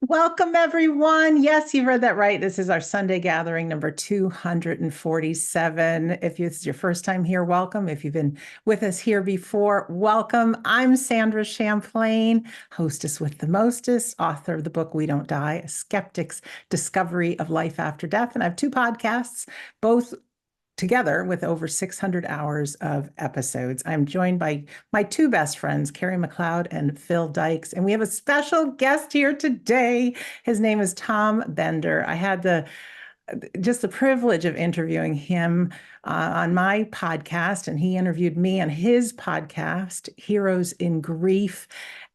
Welcome, everyone. Yes, you heard that right. This is our Sunday gathering number 247. If it's your first time here, welcome. If you've been with us here before, welcome. I'm Sandra Champlain, hostess with the mostest, author of the book We Don't Die, A Skeptic's Discovery of Life After Death. And I have two podcasts, both together with over 600 hours of episodes. I'm joined by my two best friends, Kerry McLeod and Phil Dykes, and we have a special guest here today. His name is Tom Bender. I had just the privilege of interviewing him on my podcast, and he interviewed me on his podcast, Heroes in Grief.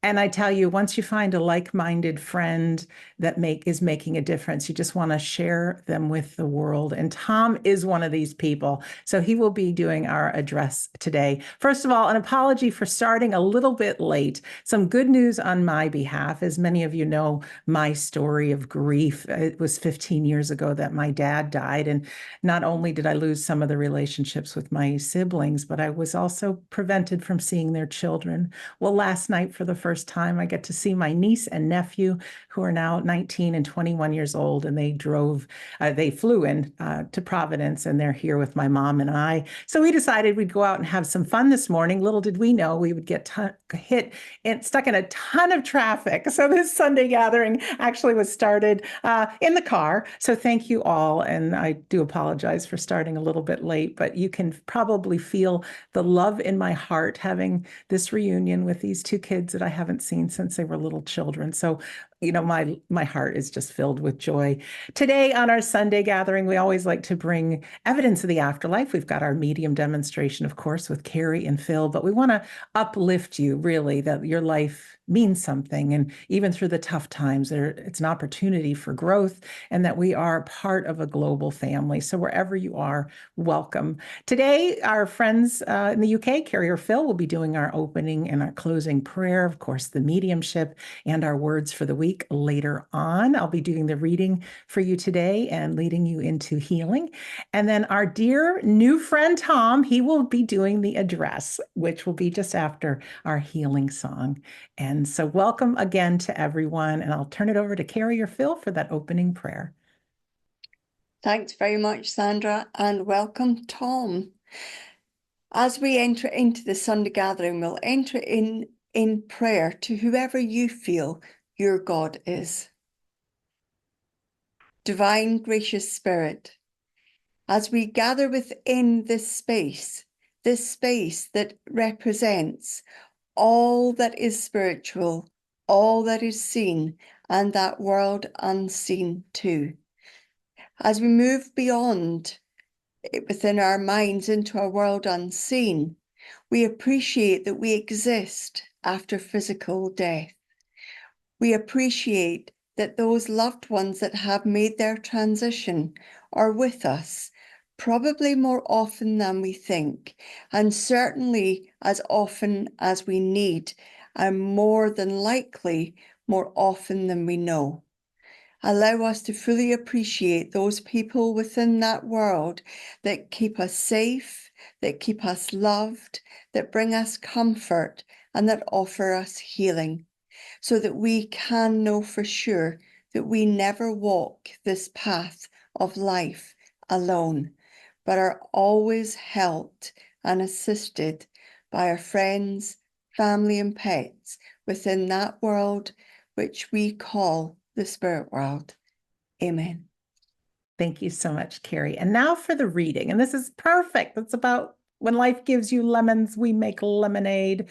And I tell you, once you find a like-minded friend that is making a difference, you just want to share them with the world. And Tom is one of these people. So he will be doing our address today. First of all, an apology for starting a little bit late. Some good news on my behalf. As many of you know, my story of grief, it was 15 years ago that my dad died. And not only did I lose some of the relationships with my siblings, but I was also prevented from seeing their children. Well, last night, for the first time, I get to see my niece and nephew, who are now 19 and 21 years old, and they flew in to Providence, and they're here with my mom and I. So we decided we'd go out and have some fun this morning. Little did we know we would get hit and stuck in a ton of traffic. So this Sunday gathering actually was started in the car. So thank you all, and I do apologize for starting a little bit late, but you can probably feel the love in my heart having this reunion with these two kids that I haven't seen since they were little children. So, my heart is just filled with joy. Today on our Sunday gathering, we always like to bring evidence of the afterlife. We've got our medium demonstration, of course, with Kerry and Phil, but we want to uplift you, really, that your life means something. And even through the tough times, it's an opportunity for growth, and that we are part of a global family. So wherever you are, welcome. Today, our friends in the UK, Kerry or Phil, will be doing our opening and our closing prayer, of course, the mediumship, and our words for the week later on. I'll be doing the reading for you today and leading you into healing. And then our dear new friend, Tom, he will be doing the address, which will be just after our healing song. And so welcome again to everyone. And I'll turn it over to Kerry or Phil for that opening prayer. Thanks very much, Sandra, and welcome, Tom. As we enter into the Sunday gathering, we'll enter in prayer to whoever you feel your God is. Divine Gracious Spirit, as we gather within this space that represents all that is spiritual, all that is seen, and that world unseen too. As we move beyond within our minds into a world unseen, we appreciate that we exist after physical death. We appreciate that those loved ones that have made their transition are with us, probably more often than we think, and certainly as often as we need, and more than likely more often than we know. Allow us to fully appreciate those people within that world that keep us safe, that keep us loved, that bring us comfort, and that offer us healing, so that we can know for sure that we never walk this path of life alone, but are always helped and assisted by our friends, family, and pets within that world which we call the spirit world. Amen. Thank you so much, Kerry. And now for the reading. And this is perfect. It's about when life gives you lemons, we make lemonade.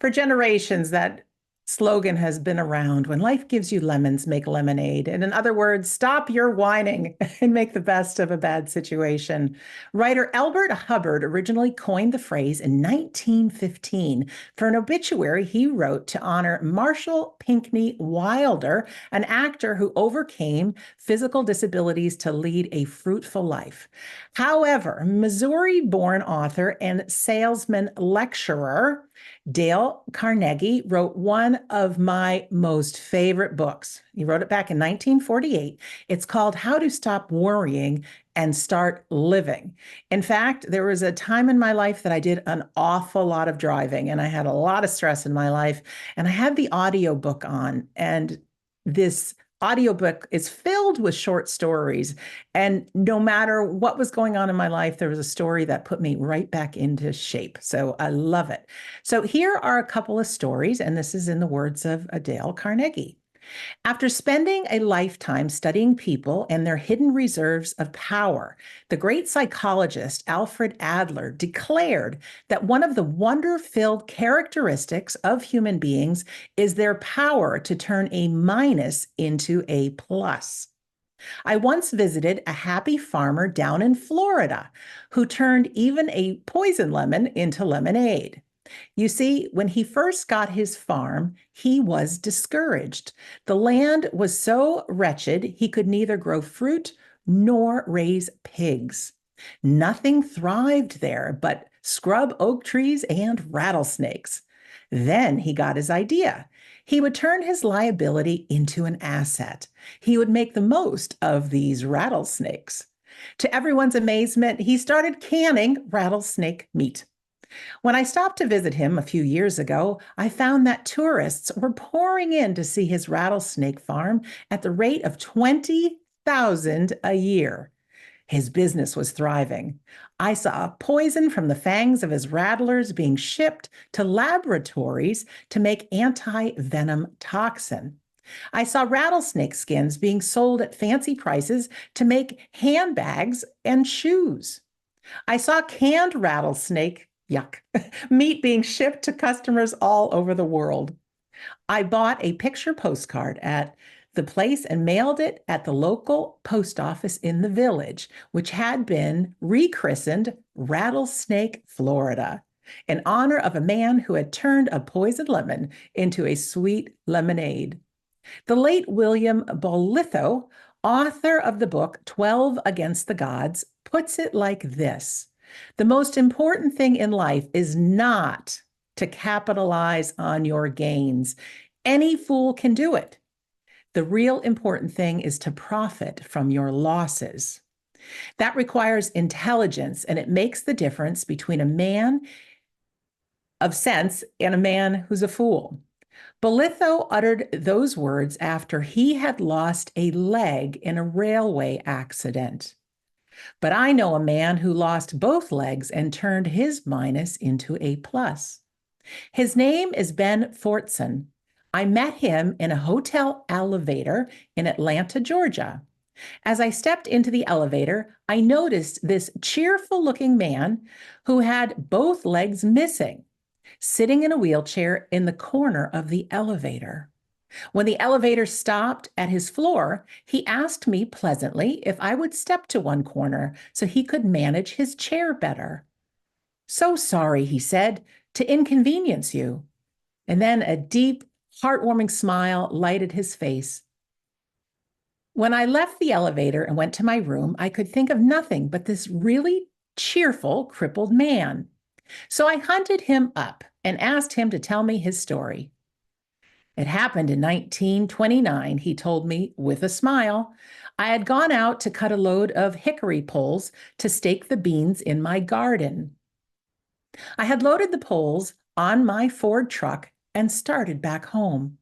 For generations, that slogan has been around. When life gives you lemons, make lemonade. And in other words, stop your whining and make the best of a bad situation. Writer Elbert Hubbard originally coined the phrase in 1915 for an obituary he wrote to honor Marshall Pinckney Wilder, an actor who overcame physical disabilities to lead a fruitful life. However, Missouri-born author and salesman lecturer Dale Carnegie wrote one of my most favorite books. He wrote it back in 1948. It's called How to Stop Worrying and Start Living. In fact, there was a time in my life that I did an awful lot of driving, and I had a lot of stress in my life, and I had the audio book on, and this audiobook is filled with short stories. And no matter what was going on in my life, there was a story that put me right back into shape. So I love it. So here are a couple of stories, and this is in the words of Dale Carnegie. After spending a lifetime studying people and their hidden reserves of power, the great psychologist Alfred Adler declared that one of the wonder-filled characteristics of human beings is their power to turn a minus into a plus. I once visited a happy farmer down in Florida who turned even a poison lemon into lemonade. You see, when he first got his farm, he was discouraged. The land was so wretched, he could neither grow fruit nor raise pigs. Nothing thrived there but scrub oak trees and rattlesnakes. Then he got his idea. He would turn his liability into an asset. He would make the most of these rattlesnakes. To everyone's amazement, he started canning rattlesnake meat. When I stopped to visit him a few years ago, I found that tourists were pouring in to see his rattlesnake farm at the rate of 20,000 a year. His business was thriving. I saw poison from the fangs of his rattlers being shipped to laboratories to make anti-venom toxin. I saw rattlesnake skins being sold at fancy prices to make handbags and shoes. I saw canned rattlesnake, yuck, meat being shipped to customers all over the world. I bought a picture postcard at the place and mailed it at the local post office in the village, which had been rechristened Rattlesnake, Florida, in honor of a man who had turned a poisoned lemon into a sweet lemonade. The late William Bolitho, author of the book 12 Against the Gods, puts it like this: the most important thing in life is not to capitalize on your gains. Any fool can do it. The real important thing is to profit from your losses. That requires intelligence, and it makes the difference between a man of sense and a man who's a fool. Bolitho uttered those words after he had lost a leg in a railway accident. But I know a man who lost both legs and turned his minus into a plus. His name is Ben Fortson. I met him in a hotel elevator in Atlanta, Georgia. As I stepped into the elevator, I noticed this cheerful-looking man who had both legs missing, sitting in a wheelchair in the corner of the elevator. When the elevator stopped at his floor, he asked me pleasantly if I would step to one corner so he could manage his chair better. "So sorry," he said, "to inconvenience you." And then a deep, heartwarming smile lighted his face. When I left the elevator and went to my room, I could think of nothing but this really cheerful, crippled man. So I hunted him up and asked him to tell me his story. "It happened in 1929, he told me with a smile. I had gone out to cut a load of hickory poles to stake the beans in my garden. I had loaded the poles on my Ford truck and started back home.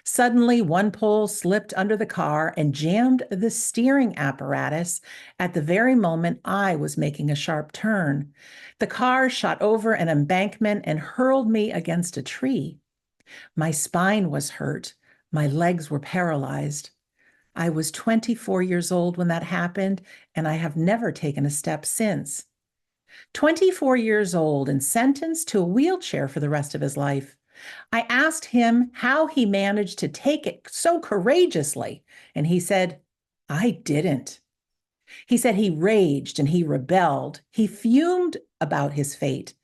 Suddenly, one pole slipped under the car and jammed the steering apparatus at the very moment I was making a sharp turn. The car shot over an embankment and hurled me against a tree. My spine was hurt. My legs were paralyzed. I was 24 years old when that happened, and I have never taken a step since." 24 years old and sentenced to a wheelchair for the rest of his life. I asked him how he managed to take it so courageously, and he said, "I didn't." He said he raged and he rebelled. He fumed about his fate.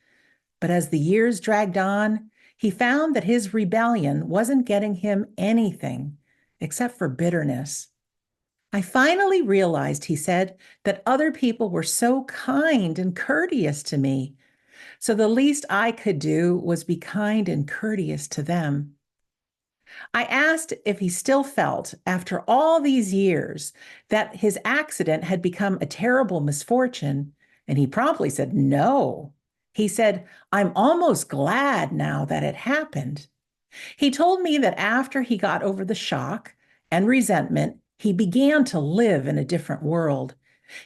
But as the years dragged on, he found that his rebellion wasn't getting him anything except for bitterness. "I finally realized," he said, "that other people were so kind and courteous to me. So the least I could do was be kind and courteous to them." I asked if he still felt, after all these years, that his accident had become a terrible misfortune, and he promptly said no. He said, "I'm almost glad now that it happened." He told me that after he got over the shock and resentment, he began to live in a different world.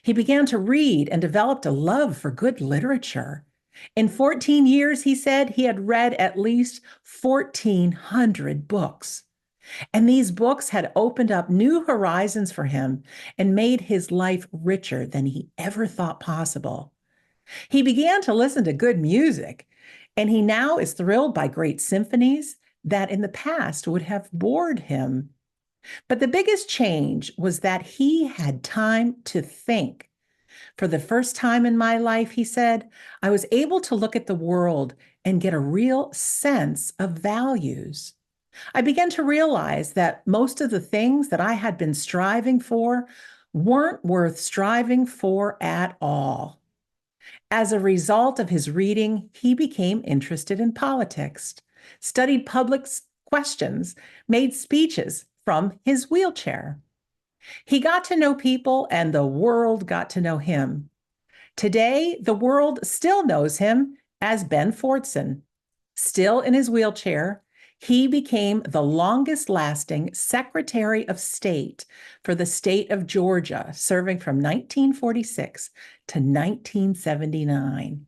He began to read and developed a love for good literature. In 14 years, he said he had read at least 1,400 books. And these books had opened up new horizons for him and made his life richer than he ever thought possible. He began to listen to good music, and he now is thrilled by great symphonies that in the past would have bored him. But the biggest change was that he had time to think. For the first time in my life, he said, I was able to look at the world and get a real sense of values. I began to realize that most of the things that I had been striving for weren't worth striving for at all. As a result of his reading, he became interested in politics, studied public questions, made speeches from his wheelchair. He got to know people and the world got to know him. Today, the world still knows him as Ben Fordson. Still in his wheelchair, he became the longest lasting Secretary of State for the state of Georgia, serving from 1946 to 1979.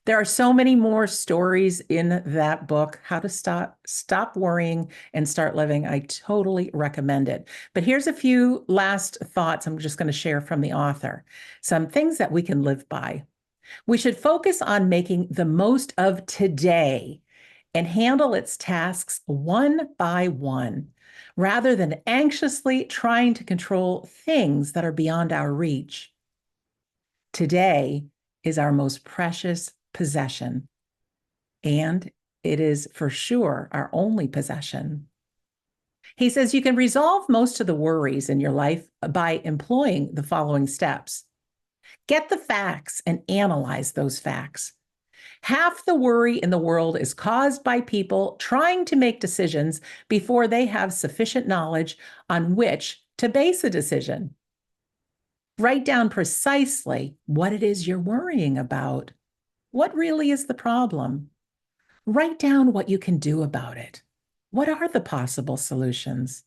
There are so many more stories in that book, How to Stop Worrying and Start Living. I totally recommend it. But here's a few last thoughts I'm just going to share from the author. Some things that we can live by. We should focus on making the most of today and handle its tasks one by one, rather than anxiously trying to control things that are beyond our reach. Today is our most precious possession, and it is for sure our only possession. He says you can resolve most of the worries in your life by employing the following steps. Get the facts and analyze those facts. Half the worry in the world is caused by people trying to make decisions before they have sufficient knowledge on which to base a decision. Write down precisely what it is you're worrying about. What really is the problem? Write down what you can do about it. What are the possible solutions?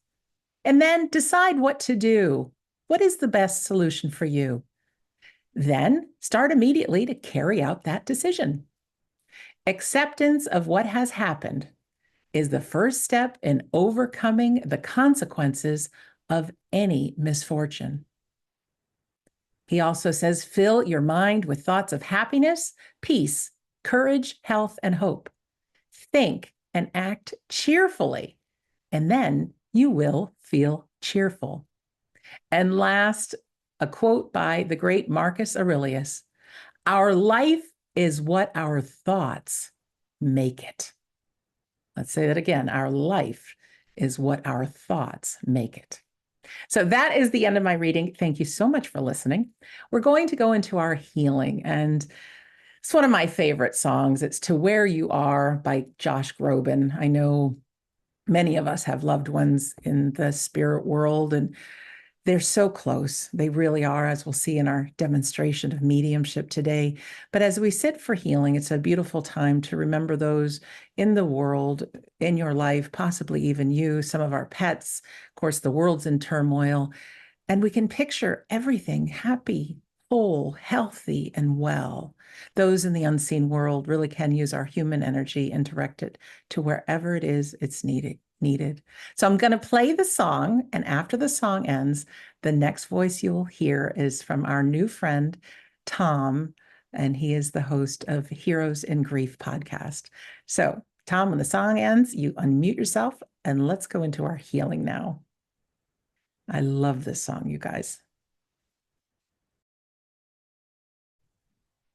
And then decide what to do. What is the best solution for you? Then start immediately to carry out that decision. Acceptance of what has happened is the first step in overcoming the consequences of any misfortune. He also says, fill your mind with thoughts of happiness, peace, courage, health, and hope. Think and act cheerfully, and then you will feel cheerful. And last, a quote by the great Marcus Aurelius, our life is what our thoughts make it. Let's say that again. Our life is what our thoughts make it. So that is the end of my reading. Thank you so much for listening. We're going to go into our healing, and it's one of my favorite songs. It's To Where You Are by Josh Groban. I know many of us have loved ones in the spirit world, and they're so close. They really are, as we'll see in our demonstration of mediumship today. But as we sit for healing, it's a beautiful time to remember those in the world, in your life, possibly even you, some of our pets. Of course, the world's in turmoil, and we can picture everything happy, whole, healthy, and well. Those in the unseen world really can use our human energy and direct it to wherever it is it's needed. So I'm going to play the song, and after the song ends, the next voice you'll hear is from our new friend, Tom, and he is the host of Heroes in Grief podcast. So Tom, when the song ends, you unmute yourself, and let's go into our healing now. I love this song, you guys.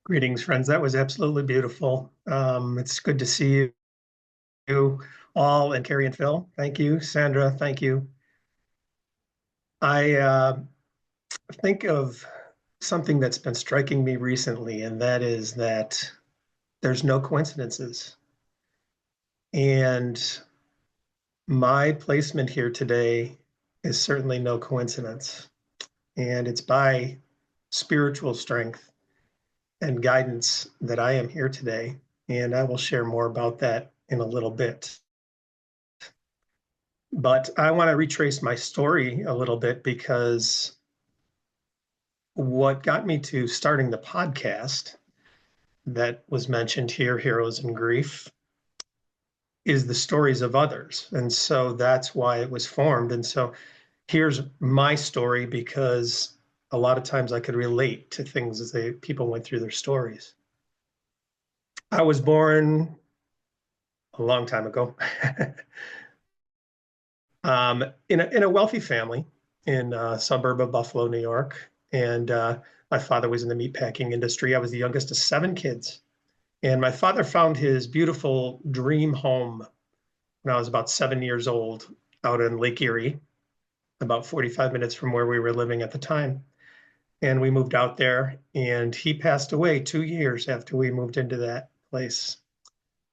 Greetings, friends. That was absolutely beautiful. It's good to see you all, and Kerry and Phil. Thank you. Sandra, thank you. I think of something that's been striking me recently, and that is that there's no coincidences. And my placement here today is certainly no coincidence. And it's by spiritual strength and guidance that I am here today. And I will share more about that in a little bit. But I want to retrace my story a little bit, because what got me to starting the podcast that was mentioned here, Heroes in Grief, is the stories of others. And so that's why it was formed. And so here's my story, because a lot of times I could relate to things as people went through their stories. I was born a long time ago in a wealthy family in a suburb of Buffalo, New York. And my father was in the meatpacking industry. I was the youngest of 7 kids. And my father found his beautiful dream home when I was about 7 years old out in Lake Erie, about 45 minutes from where we were living at the time. And we moved out there, and he passed away 2 years after we moved into that place.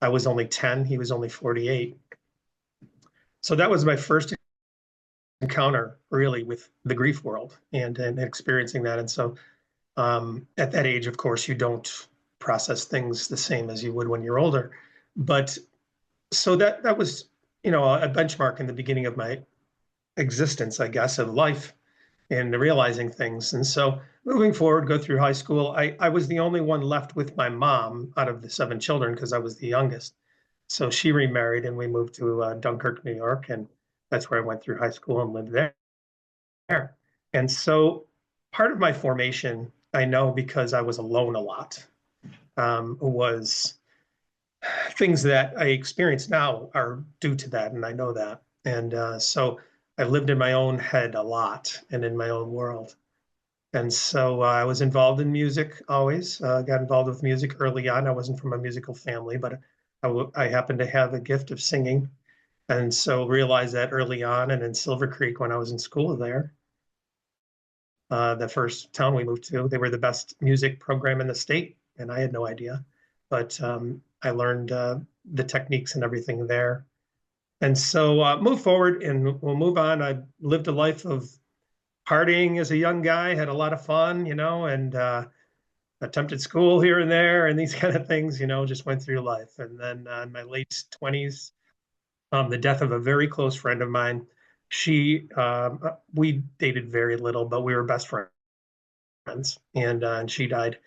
I was only 10, he was only 48. So that was my first encounter really with the grief world and experiencing that. And so at that age, of course, you don't process things the same as you would when you're older. But so that was, a benchmark in the beginning of my existence, I guess, of life and realizing things. And so moving forward, go through high school, I was the only one left with my mom out of the 7 children, because I was the youngest. So she remarried, and we moved to Dunkirk, New York, and that's where I went through high school and lived there. And so part of my formation, I know because I was alone a lot, was things that I experience now are due to that, and I know that. And so I lived in my own head a lot and in my own world. And so I was involved in music always, got involved with music early on. I wasn't from a musical family, but I happened to have a gift of singing. And so realized that early on, and in Silver Creek when I was in school there, the first town we moved to, they were the best music program in the state, and I had no idea. But I learned the techniques and everything there. And so move forward, and we'll move on. I lived a life of partying as a young guy, had a lot of fun, and attempted school here and there and these kind of things, just went through life. And then in my late 20s, the death of a very close friend of mine. We dated very little, but we were best friends, and she died.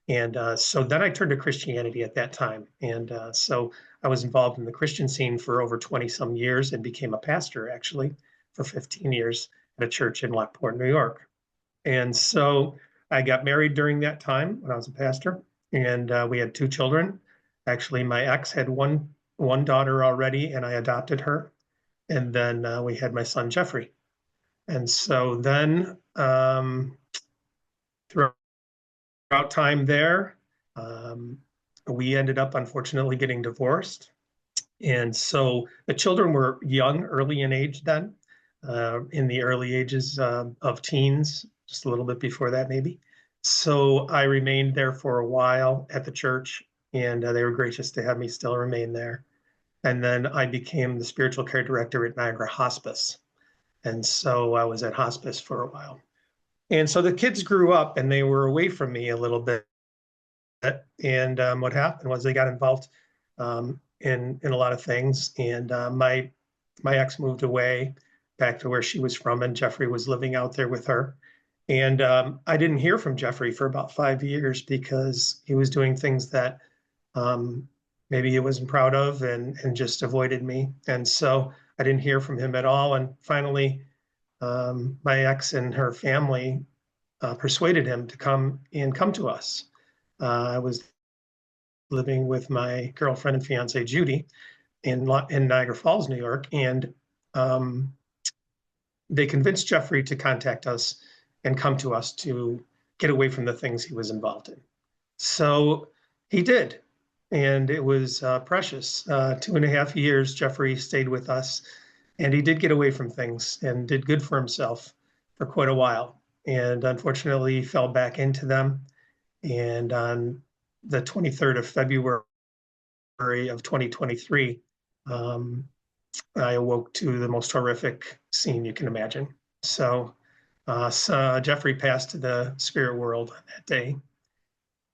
And so then I turned to Christianity at that time. And so I was involved in the Christian scene for over 20 some years, and became a pastor actually for 15 years at a church in Lockport, New York. And so I got married during that time when I was a pastor, and we had 2 children. Actually, my ex had one daughter already, and I adopted her. And then we had my son, Jeffrey. And so then throughout time there, we ended up unfortunately getting divorced. And so the children were young, early in age then, in the early ages of teens, just a little bit before that maybe. So I remained there for a while at the church, and they were gracious to have me still remain there. And then I became the spiritual care director at Niagara Hospice. And so I was at hospice for a while. And so the kids grew up, and they were away from me a little bit. And what happened was they got involved in a lot of things. And my ex moved away back to where she was from, and Jeffrey was living out there with her. And I didn't hear from Jeffrey for about 5 years, because he was doing things that maybe he wasn't proud of, and just avoided me. And so I didn't hear from him at all. And finally, my ex and her family persuaded him to come to us. I was living with my girlfriend and fiance, Judy, in Niagara Falls, New York. And they convinced Jeffrey to contact us and come to us to get away from the things he was involved in. So he did. And it was precious. 2.5 years, Jeffrey stayed with us, and he did get away from things and did good for himself for quite a while. And unfortunately, he fell back into them. And on the 23rd of February of 2023, I awoke to the most horrific scene you can imagine. So Jeffrey passed to the spirit world that day.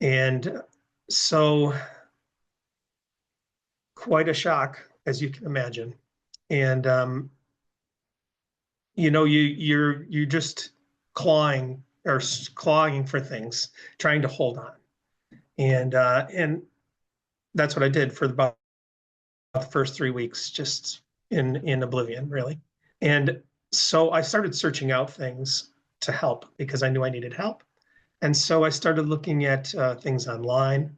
And so quite a shock, as you can imagine. And you're just clawing clawing for things, trying to hold on. And that's what I did for about the first 3 weeks, just in oblivion, really. And so I started searching out things to help because I knew I needed help. And so I started looking at things online.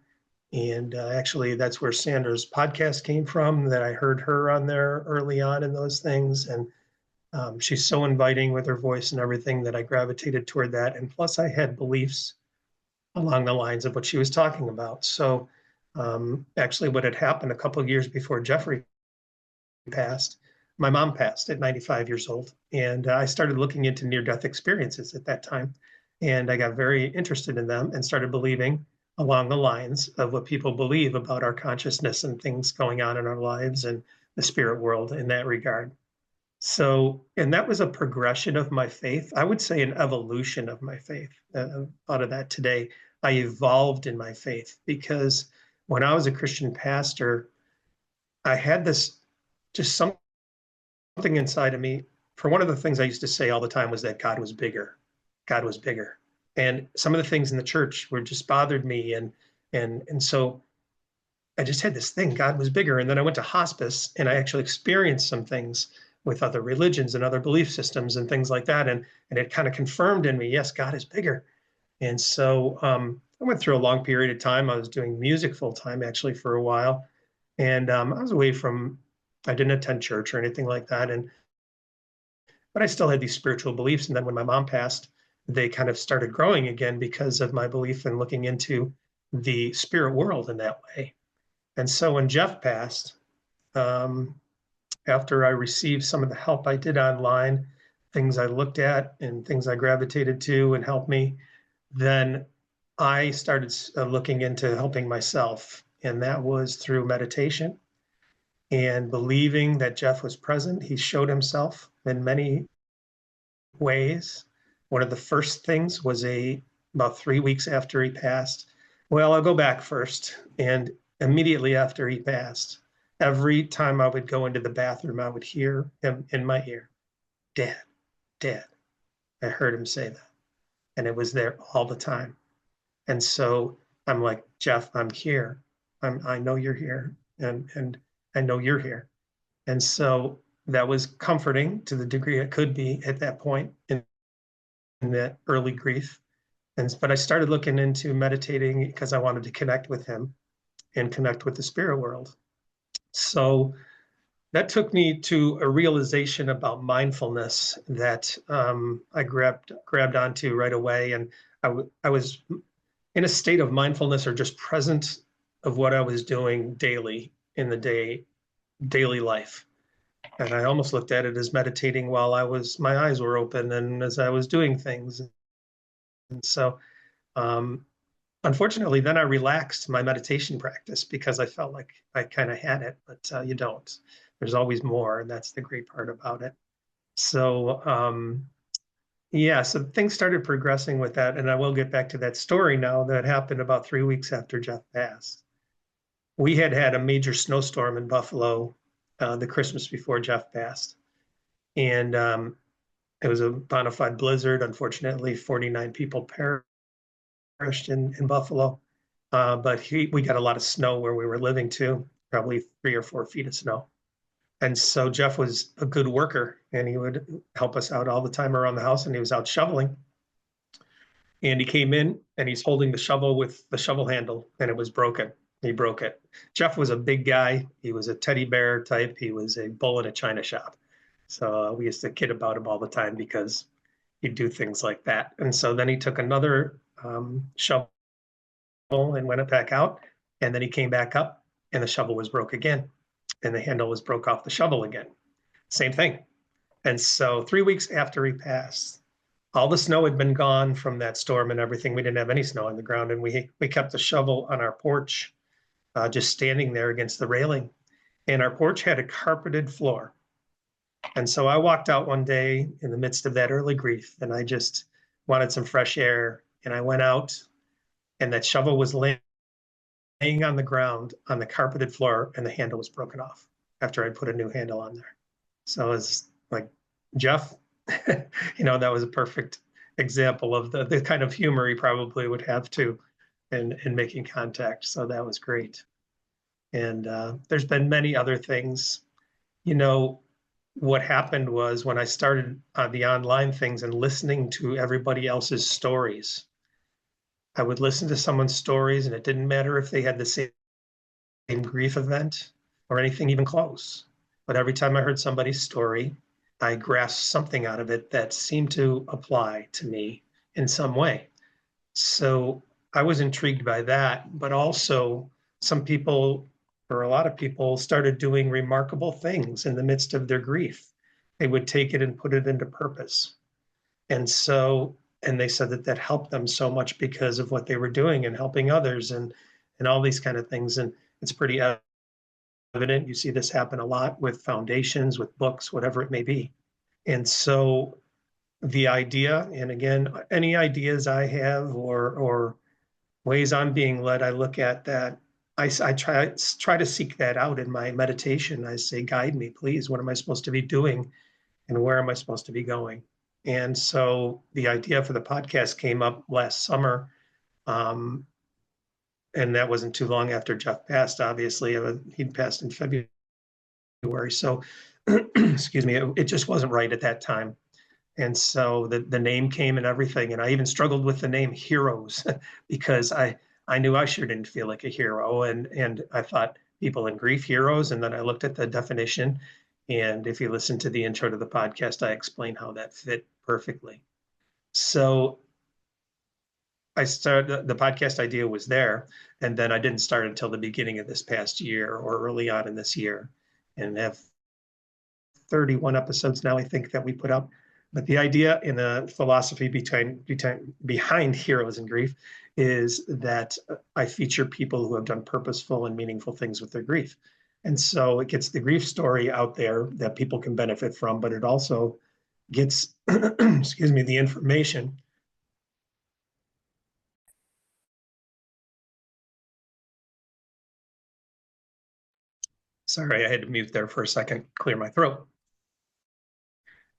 And actually, that's where Sandra's podcast came from, that I heard her on there early on in those things. And she's so inviting with her voice and everything that I gravitated toward that. And plus, I had beliefs along the lines of what she was talking about. So actually, what had happened a couple of years before Jeffrey passed, my mom passed at 95 years old. And I started looking into near-death experiences at that time. And I got very interested in them and started believing along the lines of what people believe about our consciousness and things going on in our lives and the spirit world in that regard. So, and that was a progression of my faith. I would say an evolution of my faith. Out of that today, I evolved in my faith because when I was a Christian pastor, I had this just something inside of me. For one of the things I used to say all the time was that God was bigger. God was bigger. And some of the things in the church were just bothered me. And so I just had this thing, God was bigger. And then I went to hospice and I actually experienced some things with other religions and other belief systems and things like that. And it kind of confirmed in me, yes, God is bigger. And so I went through a long period of time. I was doing music full time actually for a while. And I was away from, I didn't attend church or anything like that. But I still had these spiritual beliefs. And then when my mom passed, they kind of started growing again because of my belief in looking into the spirit world in that way. And so when Jeff passed, after I received some of the help I did online, things I looked at and things I gravitated to and helped me, then I started looking into helping myself. And that was through meditation and believing that Jeff was present. He showed himself in many ways. One of the first things was about 3 weeks after he passed. Well, I'll go back first. And immediately after he passed, every time I would go into the bathroom, I would hear him in my ear, Dad, Dad. I heard him say that. And it was there all the time. And so I'm like, Jeff, I'm here. I know you're here. And I know you're here. And so that was comforting to the degree it could be at that point in that early grief. But I started looking into meditating because I wanted to connect with him and connect with the spirit world. So that took me to a realization about mindfulness that I grabbed onto right away. And I was in a state of mindfulness or just present of what I was doing daily in the daily life. And I almost looked at it as meditating while my eyes were open and as I was doing things. And so, unfortunately, then I relaxed my meditation practice because I felt like I kind of had it, but you don't. There's always more, and that's the great part about it. So, yeah, so things started progressing with that, and I will get back to that story now that happened about 3 weeks after Jeff passed. We had a major snowstorm in Buffalo the Christmas before Jeff passed, and it was a bona fide blizzard. Unfortunately, 49 people perished in Buffalo, but we got a lot of snow where we were living too, probably 3 or 4 feet of snow. And so Jeff was a good worker and he would help us out all the time around the house, and he was out shoveling. And he came in and he's holding the shovel with the shovel handle, and it was broken. He broke it. Jeff was a big guy. He was a teddy bear type. He was a bull in a china shop. So we used to kid about him all the time because he'd do things like that. And so then he took another shovel and went it back out. And then he came back up and the shovel was broke again. And the handle was broke off the shovel again. Same thing. And so 3 weeks after he passed, all the snow had been gone from that storm and everything. We didn't have any snow on the ground. And we kept the shovel on our porch, just standing there against the railing. And our porch had a carpeted floor. And so I walked out one day in the midst of that early grief, and I just wanted some fresh air. And I went out, and that shovel was laying on the ground on the carpeted floor, and the handle was broken off after I put a new handle on there. So it's like, Jeff, that was a perfect example of the kind of humor he probably would have too in making contact. So that was great. And there's been many other things. What happened was when I started on the online things and listening to everybody else's stories, I would listen to someone's stories, and it didn't matter if they had the same grief event or anything even close. But every time I heard somebody's story, I grasped something out of it that seemed to apply to me in some way. So I was intrigued by that, but also some people, or a lot of people, started doing remarkable things in the midst of their grief. They would take it and put it into purpose. And they said that helped them so much because of what they were doing and helping others and all these kind of things. And it's pretty evident. You see this happen a lot with foundations, with books, whatever it may be. And so the idea, and again, any ideas I have or ways I'm being led, I look at that. I try to seek that out in my meditation. I say, guide me, please. What am I supposed to be doing, and where am I supposed to be going? And so the idea for the podcast came up last summer, and that wasn't too long after Jeff passed. Obviously, he'd passed in February, so excuse me, it just wasn't right at that time. And so the name came and everything. And I even struggled with the name Heroes because I knew I sure didn't feel like a hero. And I thought people in grief heroes. And then I looked at the definition. And if you listen to the intro to the podcast, I explain how that fit perfectly. So I started, the podcast idea was there. And then I didn't start until the beginning of this past year or early on in this year, and have 31 episodes now, I think, that we put up. But the idea in the philosophy behind Heroes in Grief is that I feature people who have done purposeful and meaningful things with their grief. And so it gets the grief story out there that people can benefit from, but it also gets, excuse me, the information. Sorry, I had to mute there for a second, clear my throat.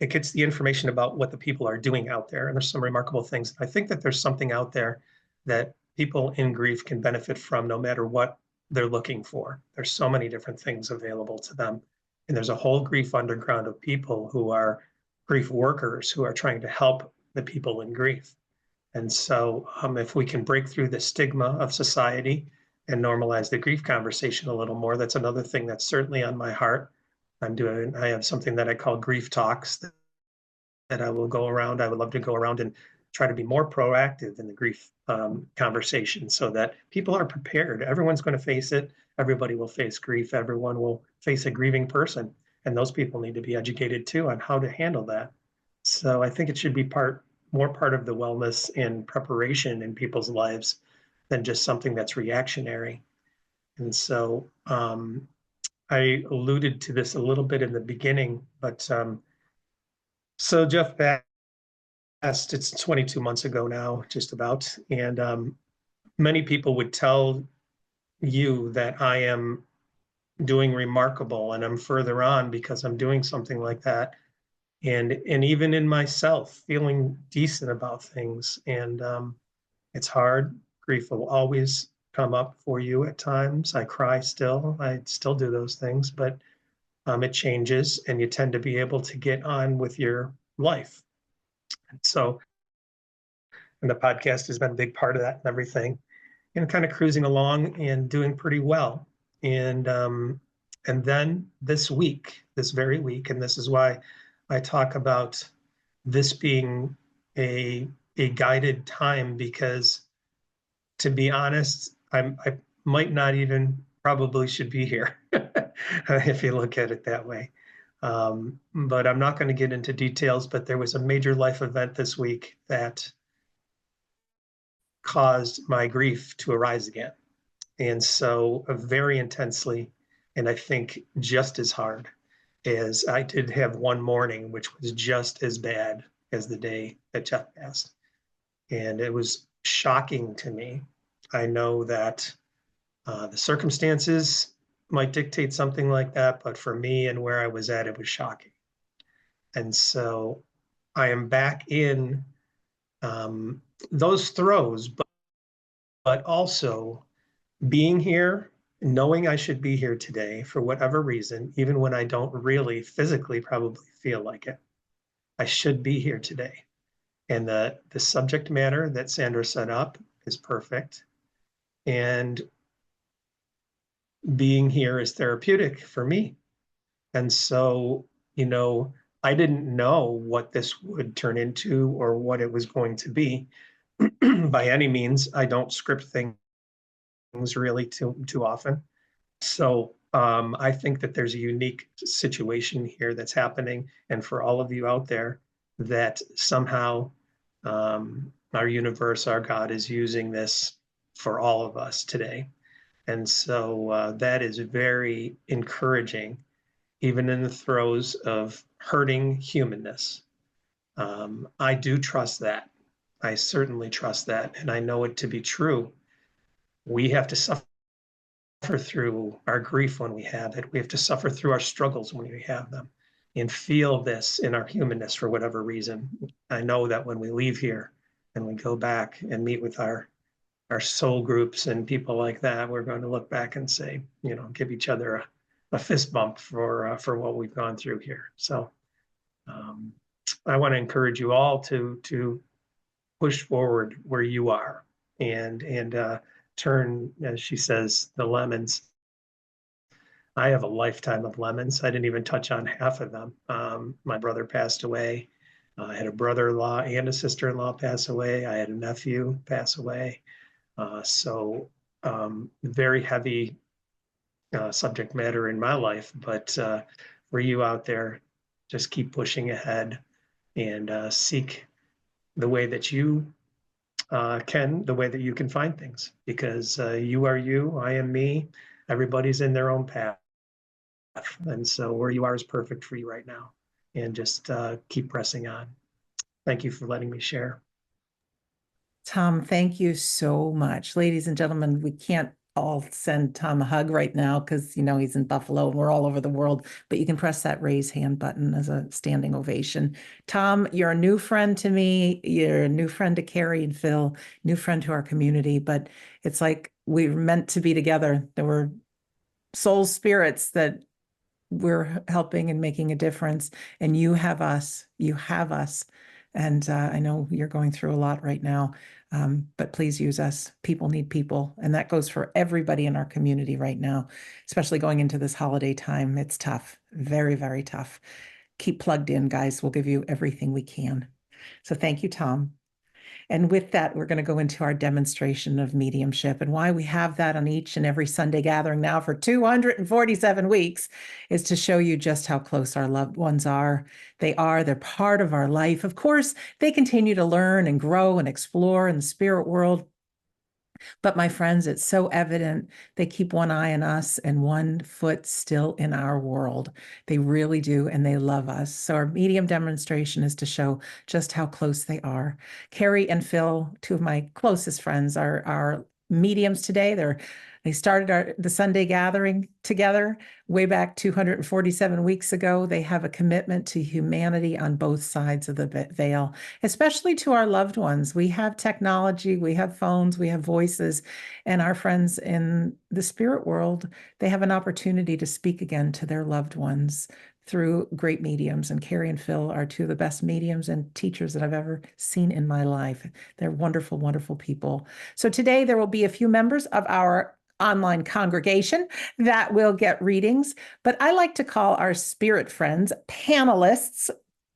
It gets the information about what the people are doing out there. And there's some remarkable things. I think that there's something out there that people in grief can benefit from no matter what they're looking for. There's so many different things available to them. And there's a whole grief underground of people who are grief workers who are trying to help the people in grief. And so if we can break through the stigma of society and normalize the grief conversation a little more, that's another thing that's certainly on my heart. I have something that I call grief talks that I will go around. I would love to go around and try to be more proactive in the grief conversation so that people are prepared. Everyone's going to face it. Everybody will face grief. Everyone will face a grieving person. And those people need to be educated too on how to handle that. So I think it should be more part of the wellness and preparation in people's lives than just something that's reactionary. And so I alluded to this a little bit in the beginning, but so Jeff passed, it's 22 months ago now, just about. And many people would tell you that I am doing remarkable and I'm further on because I'm doing something like that. And even in myself, feeling decent about things. And it's hard. Grief will always come up for you at times. I cry still. I still do those things, but it changes and you tend to be able to get on with your life. And so, and the podcast has been a big part of that and everything, and kind of cruising along and doing pretty well. And then this very week, and this is why I talk about this being a guided time, because to be honest, I might not even probably should be here if you look at it that way. But I'm not going to get into details, but there was a major life event this week that caused my grief to arise again. And so very intensely, and I think just as hard as I did have one morning, which was just as bad as the day that Jeff passed. And it was shocking to me. I know that the circumstances might dictate something like that, but for me and where I was at, it was shocking. And so I am back in those throes, but also being here, knowing I should be here today for whatever reason, even when I don't really physically probably feel like it. I should be here today. And the subject matter that Sandra set up is perfect. And being here is therapeutic for me. And so, I didn't know what this would turn into or what it was going to be. By any means, I don't script things really too often. So I think that there's a unique situation here that's happening, and for all of you out there, that somehow our universe, our God, is using this for all of us today. And so that is very encouraging, even in the throes of hurting humanness. I do trust that. I certainly trust that, and I know it to be true. We have to suffer through our grief when we have it. We have to suffer through our struggles when we have them and feel this in our humanness for whatever reason. I know that when we leave here and we go back and meet with our soul groups and people like that, we're going to look back and say, give each other a fist bump for what we've gone through here. So I want to encourage you all to push forward where you are and turn, as she says, the lemons. I have a lifetime of lemons. I didn't even touch on half of them. My brother passed away. I had a brother-in-law and a sister-in-law pass away. I had a nephew pass away. So very heavy subject matter in my life. But for you out there, just keep pushing ahead and seek the way that you the way that you can find things, because you are you, I am me, everybody's in their own path. And so where you are is perfect for you right now. And just keep pressing on. Thank you for letting me share. Tom, thank you so much. Ladies and gentlemen, we can't all send Tom a hug right now because, he's in Buffalo and we're all over the world, but you can press that raise hand button as a standing ovation. Tom, you're a new friend to me. You're a new friend to Kerry and Phil, new friend to our community, but it's like we were meant to be together. There were soul spirits that we're helping and making a difference, and you have us. And I know you're going through a lot right now, but please use us. People need people. And that goes for everybody in our community right now, especially going into this holiday time. It's tough, very, very tough. Keep plugged in, guys. We'll give you everything we can. So thank you, Tom. And with that, we're going to go into our demonstration of mediumship, and why we have that on each and every Sunday gathering now for 247 weeks is to show you just how close our loved ones are. They're part of our life. Of course, they continue to learn and grow and explore in the spirit world. But my friends, it's so evident they keep one eye on us and one foot still in our world. They really do, and they love us. So our medium demonstration is to show just how close they are. Kerry and Phil, two of my closest friends, are mediums today. They started the Sunday gathering together way back 247 weeks ago. They have a commitment to humanity on both sides of the veil, especially to our loved ones. We have technology, we have phones, we have voices, and our friends in the spirit world, they have an opportunity to speak again to their loved ones through great mediums. And Kerry and Phil are two of the best mediums and teachers that I've ever seen in my life. They're wonderful, wonderful people. So today there will be a few members of our online congregation that will get readings, but I like to call our spirit friends panelists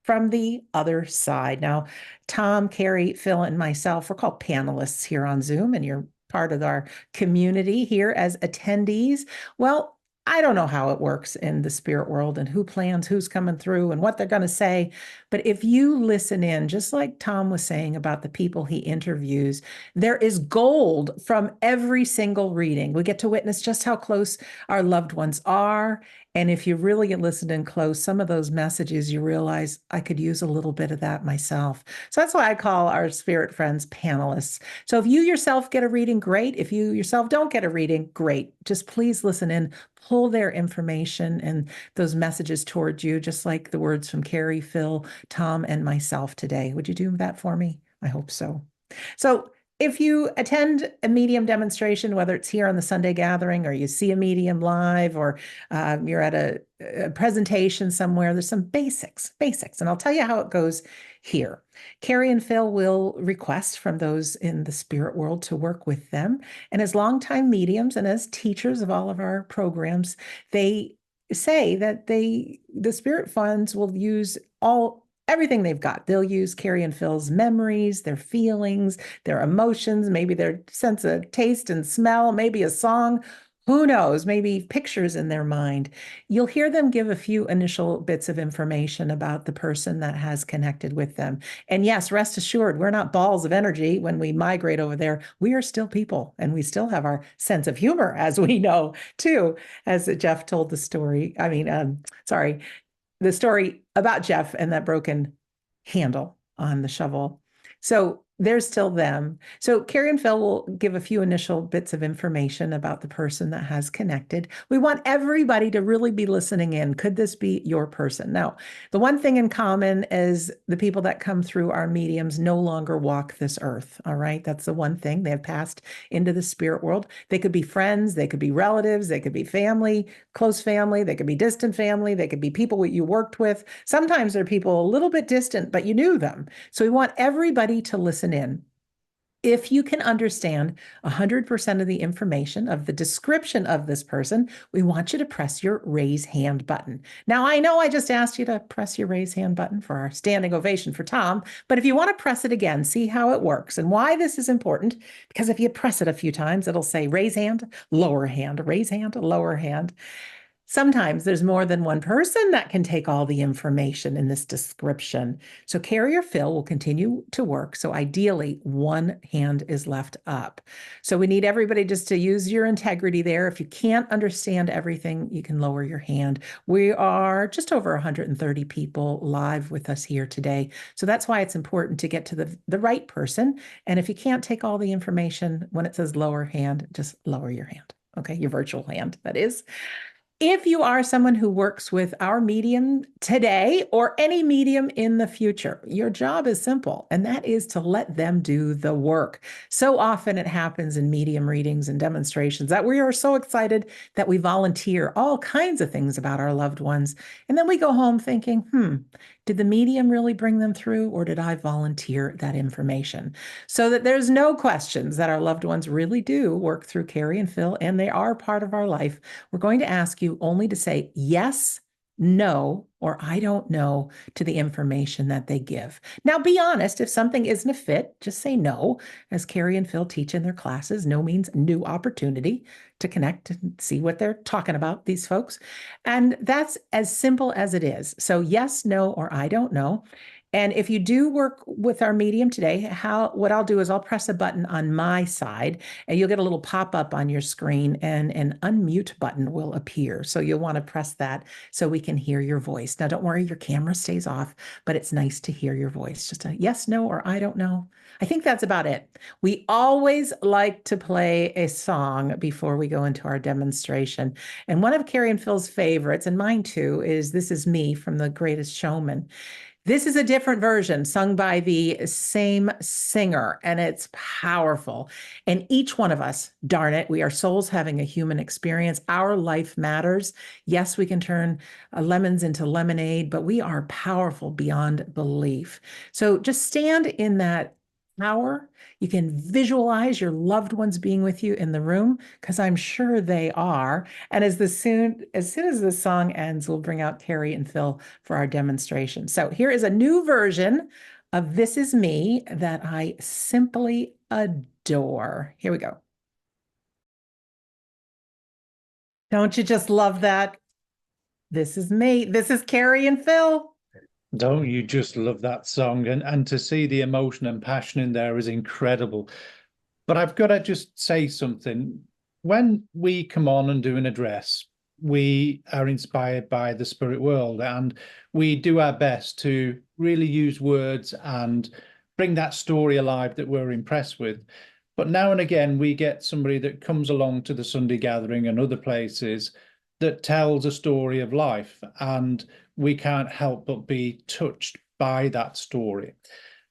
from the other side. Now, Tom, Kerry, Phil, and myself, we're called panelists here on Zoom, and you're part of our community here as attendees. Well, I don't know how it works in the spirit world and who plans who's coming through and what they're going to say. But if you listen in, just like Tom was saying about the people he interviews, there is gold from every single reading. We get to witness just how close our loved ones are. And if you really get listened in close, some of those messages, you realize I could use a little bit of that myself. So that's why I call our spirit friends panelists. So if you yourself get a reading, great. If you yourself don't get a reading, great. Just please listen in, pull pull their information and those messages towards you, just like the words from Kerry, Phil, Tom, and myself today. Would you do that for me? I hope so. So if you attend a medium demonstration, whether it's here on the Sunday gathering or you see a medium live or you're at a presentation somewhere, there's some basics. And I'll tell you how it goes here. Kerry and Phil will request from those in the spirit world to work with them. And as longtime mediums and as teachers of all of our programs, they say that the spirit funds will use everything they've got. They'll use Kerry and Phil's memories, their feelings, their emotions, maybe their sense of taste and smell, maybe a song. Who knows? Maybe pictures in their mind. You'll hear them give a few initial bits of information about the person that has connected with them. And yes, rest assured, we're not balls of energy when we migrate over there. We are still people, and we still have our sense of humor, as we know, too, as Jeff told the story. The story about Jeff and that broken handle on the shovel. So they're still them. So Kerry and Phil will give a few initial bits of information about the person that has connected. We want everybody to really be listening in. Could this be your person? Now, the one thing in common is the people that come through our mediums no longer walk this earth. All right. That's the one thing. They have passed into the spirit world. They could be friends. They could be relatives. They could be family, close family. They could be distant family. They could be people you worked with. Sometimes they're people a little bit distant, but you knew them. So we want everybody to listen in. If you can understand 100% of the information of the description of this person, we want you to press your raise hand button. Now, I know I just asked you to press your raise hand button for our standing ovation for Tom, but if you want to press it again, see how it works and why this is important, because if you press it a few times, it'll say raise hand, lower hand, raise hand, lower hand. Sometimes there's more than one person that can take all the information in this description. So Kerry or Phil will continue to work. So ideally, one hand is left up. So we need everybody just to use your integrity there. If you can't understand everything, you can lower your hand. We are just over 130 people live with us here today. So that's why it's important to get to the right person. And if you can't take all the information, when it says lower hand, just lower your hand. Okay, your virtual hand, that is. If you are someone who works with our medium today or any medium in the future, your job is simple, and that is to let them do the work. So often it happens in medium readings and demonstrations that we are so excited that we volunteer all kinds of things about our loved ones. And then we go home thinking, did the medium really bring them through, or did I volunteer that information? So that there's no questions that our loved ones really do work through Kerry and Phil, and they are part of our life. We're going to ask you only to say yes, no, or I don't know to the information that they give. Now, be honest. If something isn't a fit, just say no. As Kerry and Phil teach in their classes, no means new opportunity to connect and see what they're talking about, these folks. And that's as simple as it is. So yes, no, or I don't know. And if you do work with our medium today, what I'll do is I'll press a button on my side and you'll get a little pop-up on your screen and an unmute button will appear. So you'll want to press that so we can hear your voice. Now, don't worry, your camera stays off, but it's nice to hear your voice. Just a yes, no, or I don't know. I think that's about it. We always like to play a song before we go into our demonstration. And one of Kerry and Phil's favorites, and mine too, is This Is Me from The Greatest Showman. This is a different version sung by the same singer, and it's powerful. And each one of us, darn it, we are souls having a human experience. Our life matters. Yes, we can turn lemons into lemonade, but we are powerful beyond belief. So just stand in that power. You can visualize your loved ones being with you in the room, because I'm sure they are. And as soon as the song ends, we'll bring out Kerry and Phil for our demonstration. So here is a new version of This Is Me that I simply adore. Here we go. Don't you just love that? This is me. This is Kerry and Phil. Don't you just love that song? And to see the emotion and passion in there is incredible. But I've got to just say something. When we come on and do an address, we are inspired by the spirit world, and we do our best to really use words and bring that story alive that we're impressed with. But now and again, we get somebody that comes along to the Sunday gathering and other places that tells a story of life, and we can't help but be touched by that story.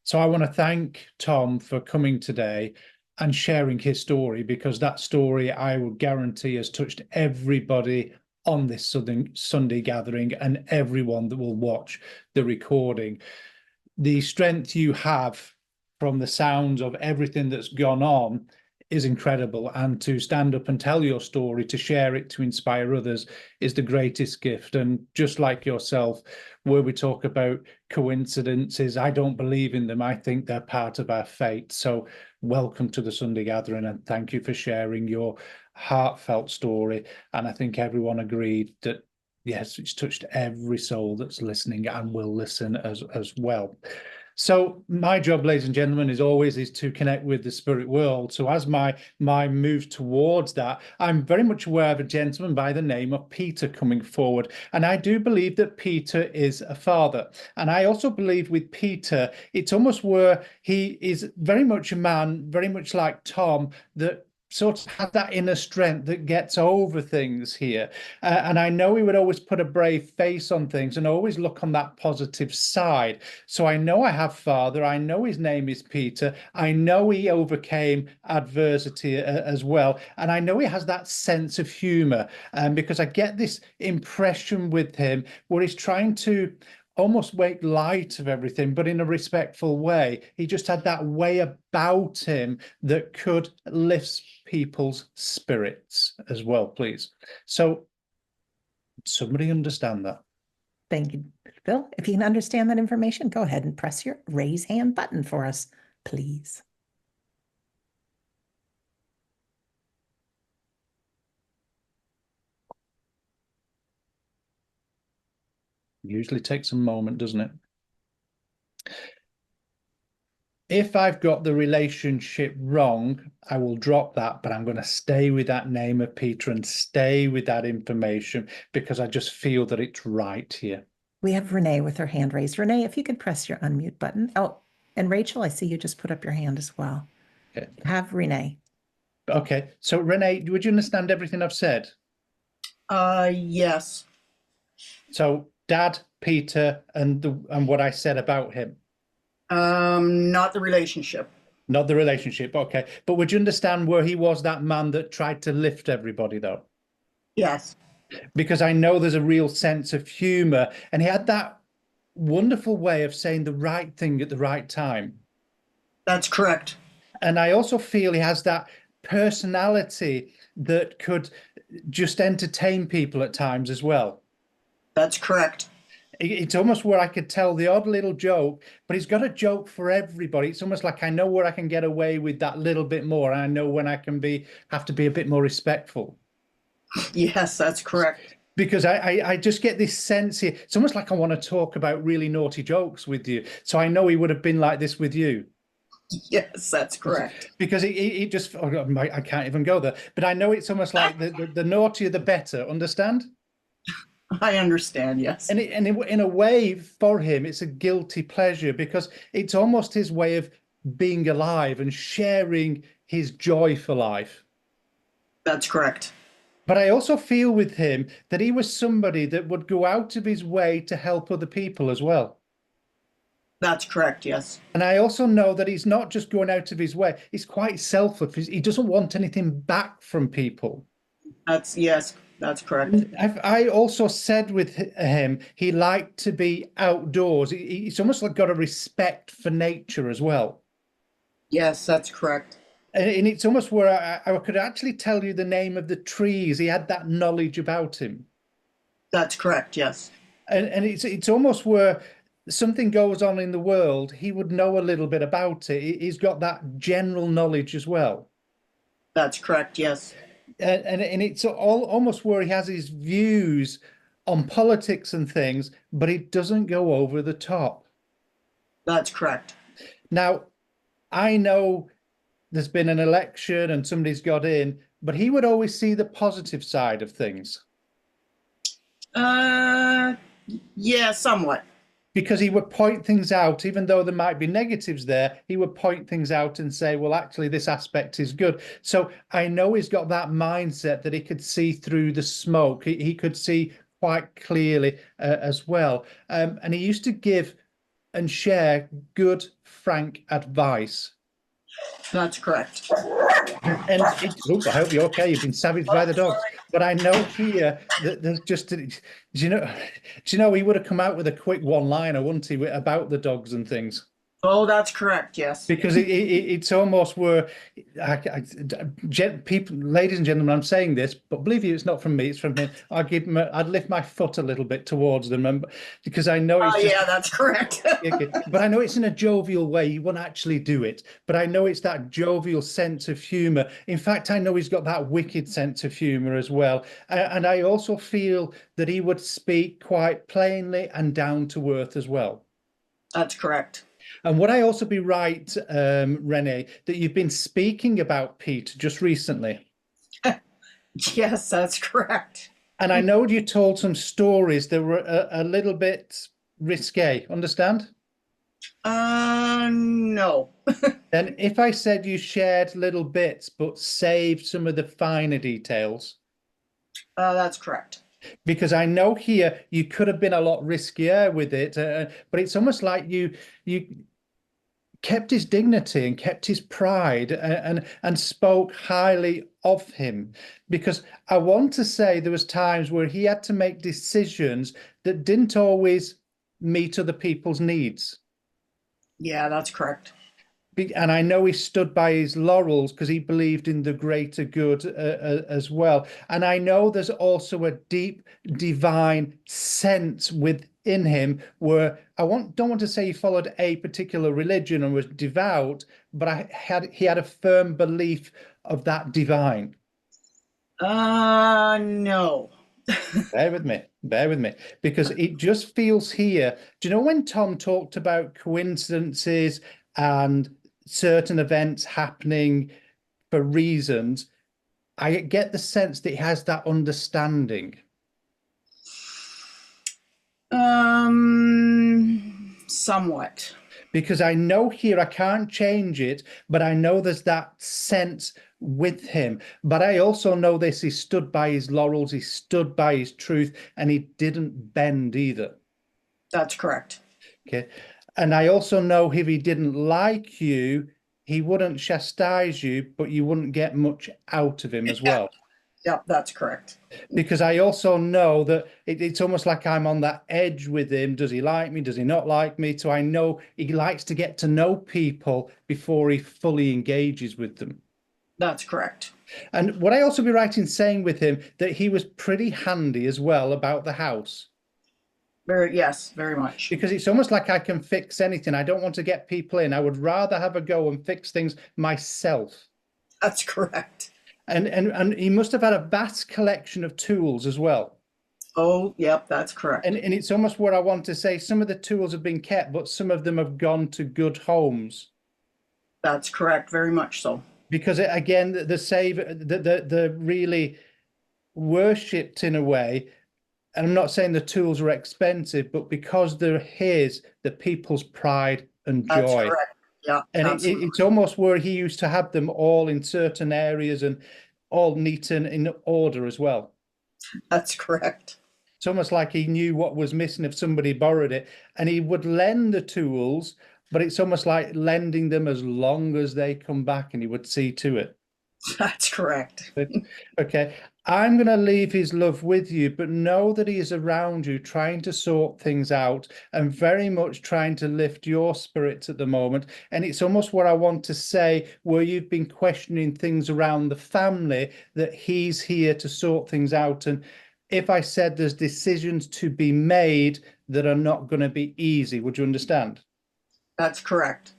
So I want to thank Tom for coming today and sharing his story, because that story, I would guarantee, has touched everybody on this Sunday gathering and everyone that will watch the recording. The strength you have from the sounds of everything that's gone on is incredible, and to stand up and tell your story, to share it, to inspire others, is the greatest gift. And just like yourself, where we talk about coincidences, I don't believe in them. I think they're part of our fate. So welcome to the Sunday gathering, and thank you for sharing your heartfelt story. And I think everyone agreed that yes, it's touched every soul that's listening and will listen as well. So my job, ladies and gentlemen, is to connect with the spirit world. So as my move towards that, I'm very much aware of a gentleman by the name of Peter coming forward. And I do believe that Peter is a father. And I also believe with Peter, it's almost where he is very much a man, very much like Tom, that sort of has that inner strength that gets over things here. And I know he would always put a brave face on things and always look on that positive side. So I know I have father. I know his name is Peter. I know he overcame adversity as well. And I know he has that sense of humor, because I get this impression with him where he's trying to almost make light of everything, but in a respectful way. He just had that way about him that could lift people's spirits as well, please. So somebody understand that? Thank you, Bill. If you can understand that information, go ahead and press your raise hand button for us, please. Usually takes a moment, doesn't it? If I've got the relationship wrong, I will drop that, but I'm going to stay with that name of Peter and stay with that information because I just feel that it's right here. We have Renee with her hand raised. Renee, if you could press your unmute button. Oh, and Rachel, I see you just put up your hand as well. Okay. Have Renee. Okay. So Renee, would you understand everything I've said? Yes. So Dad, Peter, and what I said about him. Not the relationship. Not the relationship, okay. But would you understand where he was that man that tried to lift everybody, though? Yes. Because I know there's a real sense of humor, and he had that wonderful way of saying the right thing at the right time. That's correct. And I also feel he has that personality that could just entertain people at times as well. That's correct. It's almost where I could tell the odd little joke, but he's got a joke for everybody. It's almost like I know where I can get away with that little bit more. And I know when I can have to be a bit more respectful. Yes, that's correct. Because I just get this sense here. It's almost like I want to talk about really naughty jokes with you. So I know he would have been like this with you. Yes, that's correct. Because he just, I can't even go there. But I know it's almost like the naughtier, the better. Understand? I understand, yes. And in a way, for him, it's a guilty pleasure because it's almost his way of being alive and sharing his joy for life. That's correct. But I also feel with him that he was somebody that would go out of his way to help other people as well. That's correct, yes. And I also know that he's not just going out of his way. He's quite selfless. He doesn't want anything back from people. Yes, that's correct. I also said with him, he liked to be outdoors. He's almost like got a respect for nature as well. Yes, that's correct. And it's almost where I could actually tell you the name of the trees. He had that knowledge about him. That's correct, yes. And it's almost where something goes on in the world, he would know a little bit about it. He's got that general knowledge as well. That's correct, yes. And it's almost where he has his views on politics and things, but it doesn't go over the top. That's correct. Now, I know there's been an election and somebody's got in, but he would always see the positive side of things. Yeah, somewhat. because he would point things out, even though there might be negatives there, he would point things out and say, well, actually, this aspect is good. So I know he's got that mindset that he could see through the smoke. He could see quite clearly as well. And he used to give and share good, frank advice. That's correct. And I hope you're okay. You've been savaged by the dogs. But I know here that there's just, do you know, he would have come out with a quick one-liner, wouldn't he, about the dogs and things? Oh, that's correct. Yes. Because it's almost where people, ladies and gentlemen, I'm saying this, but believe you, it's not from me, it's from him. I'd lift my foot a little bit towards them, because I know it's Oh, just, yeah, that's correct. but I know it's in a jovial way. He won't actually do it, but I know it's that jovial sense of humor. In fact, I know he's got that wicked sense of humor as well. And I also feel that he would speak quite plainly and down to earth as well. That's correct. And would I also be right, Renee, that you've been speaking about Pete just recently? Yes, that's correct. And I know you told some stories that were a little bit risque, understand? No. And if I said you shared little bits but saved some of the finer details? That's correct. Because I know here you could have been a lot riskier with it, but it's almost like you kept his dignity and kept his pride and spoke highly of him. Because I want to say there was times where he had to make decisions that didn't always meet other people's needs. Yeah, that's correct. And I know he stood by his laurels because he believed in the greater good as well. And I know there's also a deep divine sense within him where don't want to say he followed a particular religion and was devout, but he had a firm belief of that divine. No. Bear with me, because it just feels here. Do you know when Tom talked about coincidences and certain events happening for reasons, I get the sense that he has that understanding. Somewhat. Because I know here I can't change it, but I know there's that sense with him. But I also know this, he stood by his laurels, he stood by his truth, and he didn't bend either. That's correct. Okay. And I also know if he didn't like you, he wouldn't chastise you, but you wouldn't get much out of him as well. Yep, that's correct. Because I also know that it's almost like I'm on that edge with him. Does he like me? Does he not like me? So I know he likes to get to know people before he fully engages with them. That's correct. And would I also be right in saying with him that he was pretty handy as well about the house? Yes, very much. Because it's almost like I can fix anything. I don't want to get people in. I would rather have a go and fix things myself. That's correct. And he must have had a vast collection of tools as well. Oh, yep, that's correct. And it's almost where I want to say some of the tools have been kept, but some of them have gone to good homes. That's correct, very much so. Because again, the really worshipped in a way. And I'm not saying the tools are expensive, but because they're his, the people's pride and joy. That's correct. Yeah. And it's almost where he used to have them all in certain areas and all neat and in order as well. That's correct. It's almost like he knew what was missing if somebody borrowed it, and he would lend the tools, but it's almost like lending them as long as they come back, and he would see to it. That's correct. Okay, I'm going to leave his love with you, but know that he is around you trying to sort things out and very much trying to lift your spirits at the moment. And it's almost what I want to say, where you've been questioning things around the family, that he's here to sort things out. And if I said there's decisions to be made that are not going to be easy, would you understand? That's correct.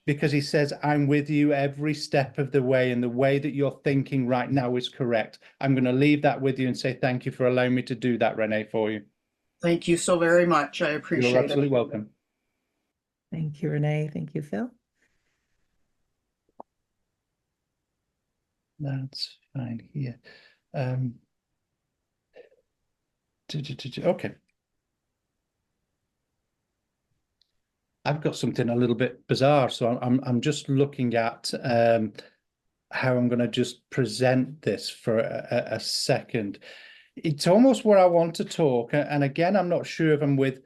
Because he says, I'm with you every step of the way, and the way that you're thinking right now is correct. I'm going to leave that with you and say thank you for allowing me to do that, Renee, for you. Thank you so very much. I appreciate it. You're absolutely welcome. Thank you, Renee. Thank you, Phil. That's fine here. Okay. I've got something a little bit bizarre, so I'm just looking at how I'm going to just present this for a second. It's almost where I want to talk, and again, I'm not sure if I'm with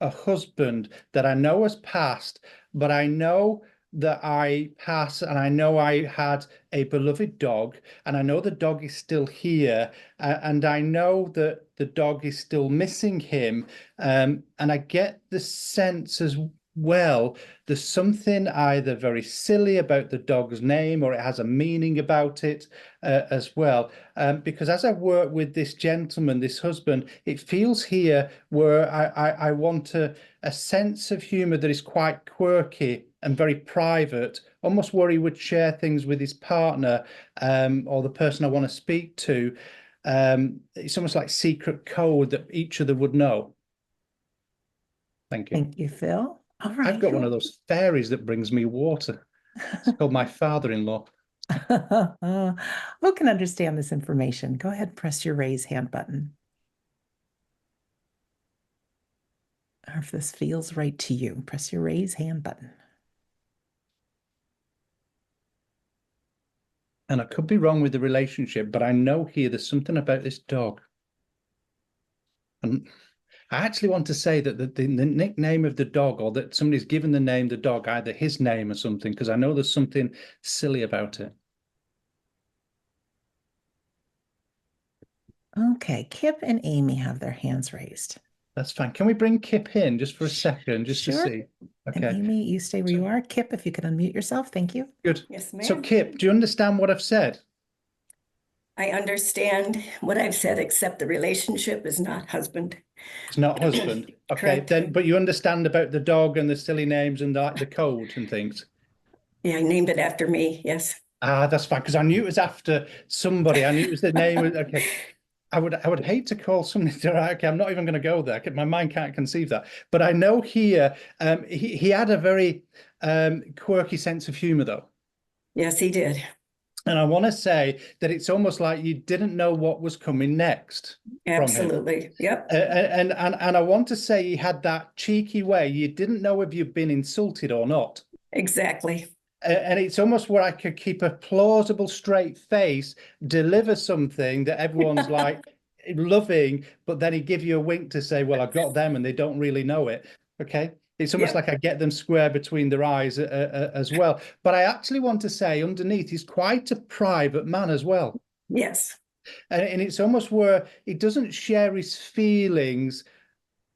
a husband that I know has passed, but I know that I pass, and I know I had a beloved dog, and I know the dog is still here, and I know that the dog is still missing him, and I get the sense as well there's something either very silly about the dog's name, or it has a meaning about it as well. Because as I work with this gentleman, this husband, it feels here where I want a sense of humor that is quite quirky and very private, almost where he would share things with his partner, or the person I want to speak to. It's almost like secret code that each other would know. Thank you. Thank you, Phil. All right. I've got one of those fairies that brings me water. It's called my father-in-law. Who can understand this information? Go ahead, press your raise hand button. Or if this feels right to you, press your raise hand button. And I could be wrong with the relationship, but I know here there's something about this dog. And I actually want to say that the nickname of the dog, or that somebody's given the name the dog, either his name or something, because I know there's something silly about it. Okay, Kip and Amy have their hands raised. That's fine. Can we bring Kip in just for a second, just Sure. to see? And Okay, Amy, you stay where you are. Kip, if you could unmute yourself, thank you. good. Yes, So ma'am. Kip, do you understand what I've said? I understand what I've said, except the relationship is not husband. It's not husband. Okay, Correct. then, but you understand about the dog and the silly names and the code and things. Yeah, I named it after me. Yes. Ah, that's fine, because I knew it was after somebody. I knew it was the name. Okay. I would hate to call somebody. Okay, I'm not even going to go there. My mind can't conceive that. But I know here he had a very quirky sense of humor, though. Yes, he did. And I want to say that it's almost like you didn't know what was coming next from him. Absolutely. Yep. And I want to say he had that cheeky way. You didn't know if you'd been insulted or not. Exactly. And it's almost where I could keep a plausible, straight face, deliver something that everyone's like loving, but then he'd give you a wink to say, well, I got them and they don't really know it. Okay. It's almost like I get them square between their eyes as well. But I actually want to say underneath, he's quite a private man as well. Yes. And it's almost where he doesn't share his feelings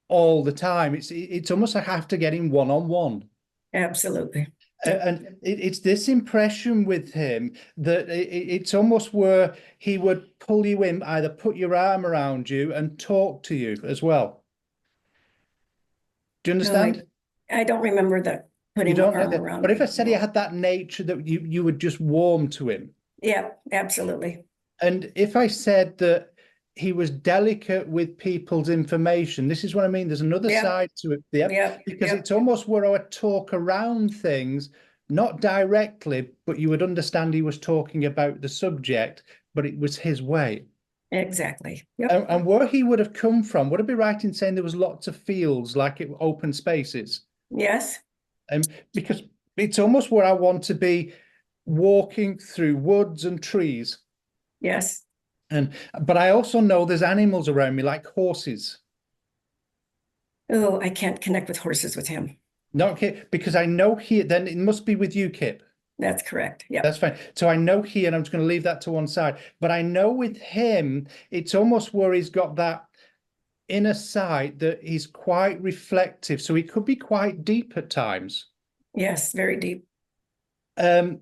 all the time. It's almost like I have to get him one-on-one. Absolutely. And it's this impression with him that it's almost where he would pull you in, either put your arm around you and talk to you as well. Do you understand? I don't remember that putting You don't my like arm that. around But if me. I said he had that nature that you would just warm to him. Yeah, absolutely. And if I said that he was delicate with people's information, this is what I mean. There's another side to it. Because it's almost where I would talk around things, not directly, but you would understand he was talking about the subject, but it was his way. Exactly. Yep. And where he would have come from, would it be right in saying there was lots of fields, like open spaces? Yes. Because it's almost where I want to be, walking through woods and trees. Yes. But I also know there's animals around me, like horses. Oh, I can't connect with horses with him. No, okay, because I know here, then it must be with you, Kip. That's correct. Yeah. That's fine. So I know here, and I'm just going to leave that to one side. But I know with him, it's almost where he's got that inner side that he's quite reflective. So he could be quite deep at times. Yes, very deep. And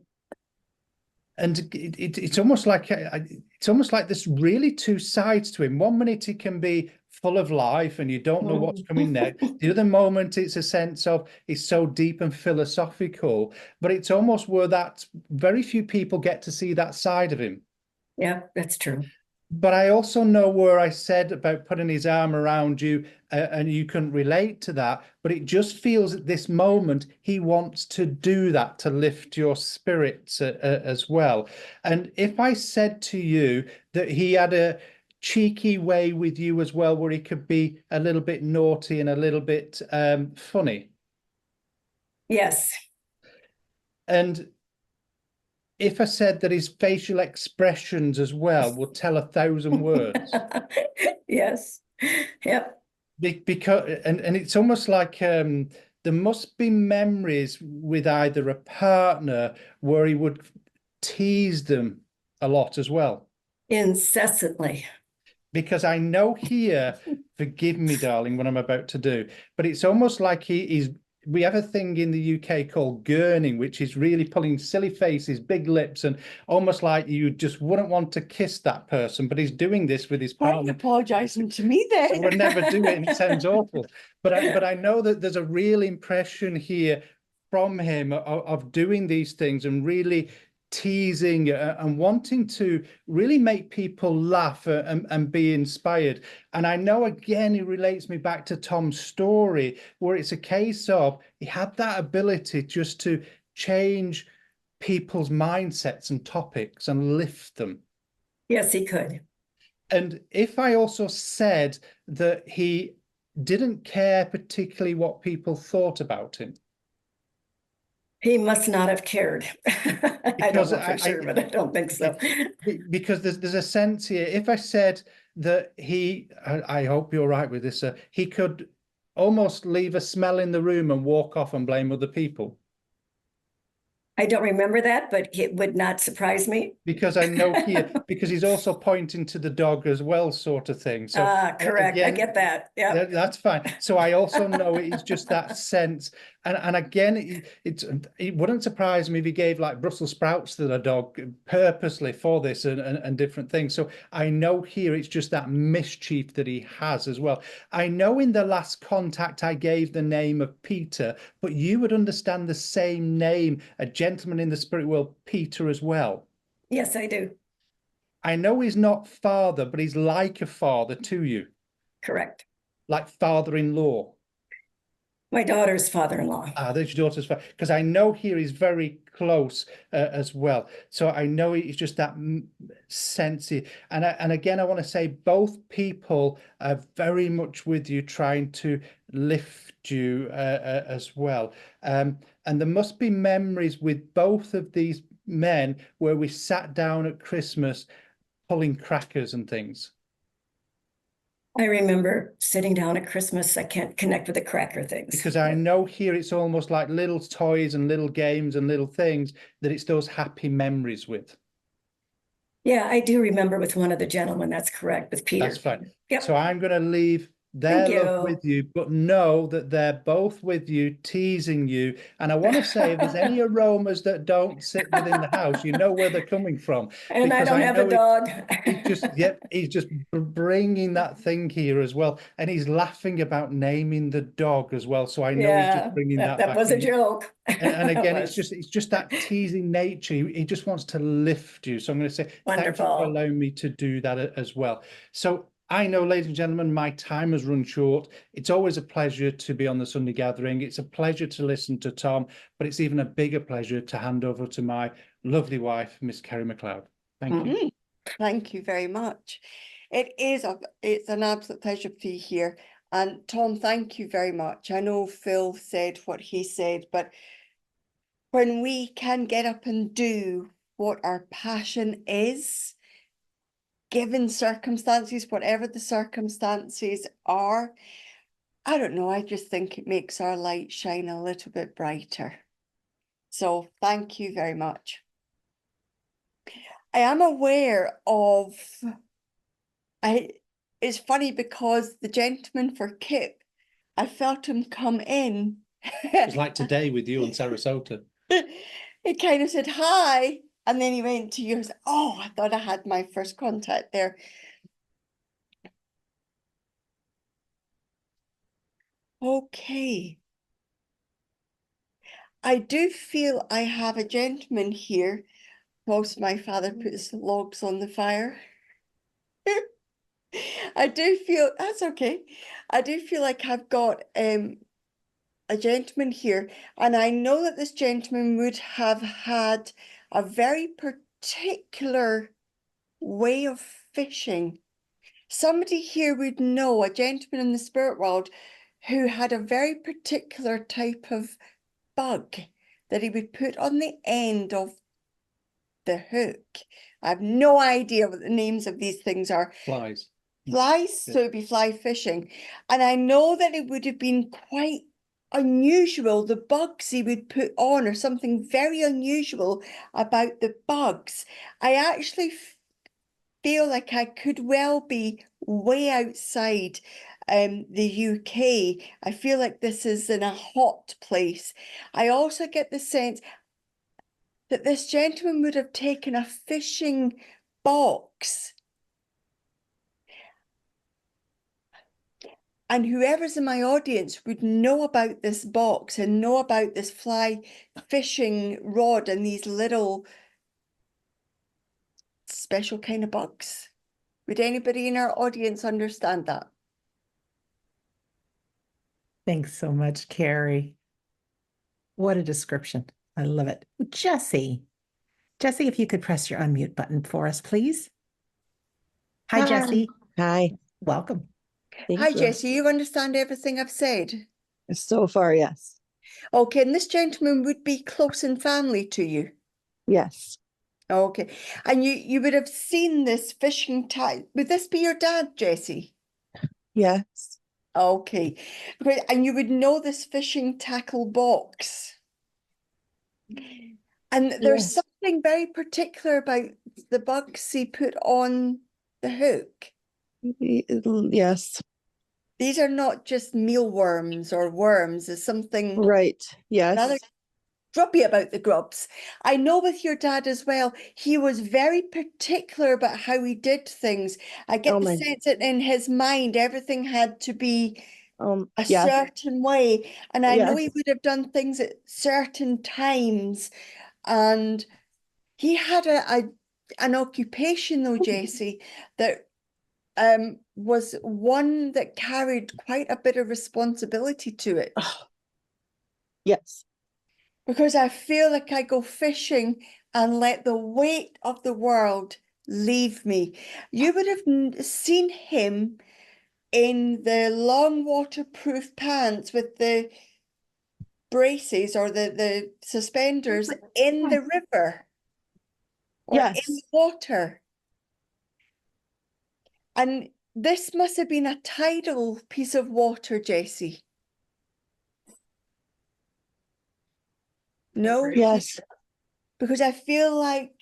it's almost like there's really two sides to him. One minute he can be full of life and you don't know what's coming next. The other moment it's a sense of he's so deep and philosophical, but it's almost where that very few people get to see that side of him. Yeah, that's true. But I also know where I said about putting his arm around you and you couldn't relate to that, but it just feels at this moment he wants to do that to lift your spirits as well. And if I said to you that he had a cheeky way with you as well, where he could be a little bit naughty and a little bit funny. Yes. And if I said that his facial expressions as well would tell 1,000 words. Yes. Yep. Because and it's almost like there must be memories with either a partner where he would tease them a lot as well. Incessantly. Because I know here, forgive me, darling, what I'm about to do, but it's almost like he's. We have a thing in the UK called gurning, which is really pulling silly faces, big lips, and almost like you just wouldn't want to kiss that person, but he's doing this with his Why are you partner. apologising to me I then? would never do it, and it sounds awful. But I know that there's a real impression here from him of doing these things and really teasing and wanting to really make people laugh and be inspired. And I know again, it relates me back to Tom's story, where it's a case of he had that ability just to change people's mindsets and topics and lift them. Yes, he could. And if I also said that he didn't care particularly what people thought about him. He must not have cared. I don't Because know for sure, but I don't think so. Because there's a sense here. If I said that I hope you're right with this, sir, he could almost leave a smell in the room and walk off and blame other people. I don't remember that, but it would not surprise me. Because I know here, because he's also pointing to the dog as well, sort of thing. So correct. again, I get that. Yeah. that's fine. So I also know it's just that sense. And again, it wouldn't surprise me if he gave like Brussels sprouts to the dog purposely for this and different things. So I know here it's just that mischief that he has as well. I know in the last contact I gave the name of Peter, but you would understand the same name, a gentleman in the spirit world, Peter, as well. Yes, I do. I know he's not father, but he's like a father to you. Correct. Like father-in-law. My daughter's father-in-law. There's your daughter's father, because I know here he's very close as well. So I know it's just that sense. And again, I want to say both people are very much with you, trying to lift you as well. And there must be memories with both of these men where we sat down at Christmas pulling crackers and things. I remember sitting down at Christmas. I can't connect with the cracker things. Because I know here it's almost like little toys and little games and little things that it's those happy memories with. Yeah, I do remember with one of the gentlemen. That's correct, with Peter. That's fine. Yep. So I'm going to leave their love with you, but know that they're both with you, teasing you. And I want to say, if there's any aromas that don't sit within the house, you know where they're coming from. And I don't have a dog. He's just bringing that thing here as well. And he's laughing about naming the dog as well. So I know he's just bringing that back. That was a joke. And again, it's just that teasing nature. He just wants to lift you. So I'm going to say, thank you for allowing me to do that as well. So I know, ladies and gentlemen, my time has run short. It's always a pleasure to be on the Sunday gathering. It's a pleasure to listen to Tom, but it's even a bigger pleasure to hand over to my lovely wife, Miss Kerry McLeod. Thank you. Thank you very much. It's an absolute pleasure to be here. And Tom, thank you very much. I know Phil said what he said, but when we can get up and do what our passion is, given circumstances, whatever the circumstances are, I don't know, I just think it makes our light shine a little bit brighter. So thank you very much. I am aware of, it's funny because the gentleman for Kip, I felt him come in. It was like today with you in Sarasota. He kind of said hi, and then he went to yours. Oh, I thought I had my first contact there. Okay. I do feel I have a gentleman here. Most my father puts logs on the fire. I do feel, that's okay. I do feel like I've got a gentleman here, and I know that this gentleman would have had a very particular way of fishing. Somebody here would know, a gentleman in the spirit world who had a very particular type of bug that he would put on the end of the hook. I have no idea what the names of these things are. Flies. Flies, so it'd be fly fishing. And I know that it would have been quite unusual, the bugs he would put on, or something very unusual about the bugs. I actually feel like I could well be way outside the UK. I feel like this is in a hot place. I also get the sense that this gentleman would have taken a fishing box, and whoever's in my audience would know about this box and know about this fly fishing rod and these little special kind of bugs. Would anybody in our audience understand that? Thanks so much, Kerry. What a description. I love it. Jessie. Jessie, if you could press your unmute button for us, please. Hi, Hi. Jessie. Hi, Welcome. thank Hi, you. Jessie, you understand everything I've said? So far, yes. Okay, and this gentleman would be close in family to you. Yes. Okay, and you would have seen this fishing tackle. Would this be your dad, Jessie? Yes. Okay, and you would know this fishing tackle box. And there's Yes. something very particular about the bugs he put on the hook. Yes. These are not just mealworms or worms. There's something Right. Yes. rather grubby about the grubs. I know with your dad as well, he was very particular about how he did things. I get Oh the my. sense that in his mind, everything had to be a Yes. certain way. And I know he Yes. would have done things at certain times. And he had an occupation though, Jessie, that was one that carried quite a bit of responsibility to it. Yes. Because I feel like I go fishing and let the weight of the world leave me. You would have seen him in the long waterproof pants with the braces or the suspenders in the river or in Yes. the water. And this must have been a tidal piece of water, Jessie. No? Yes. Because I feel like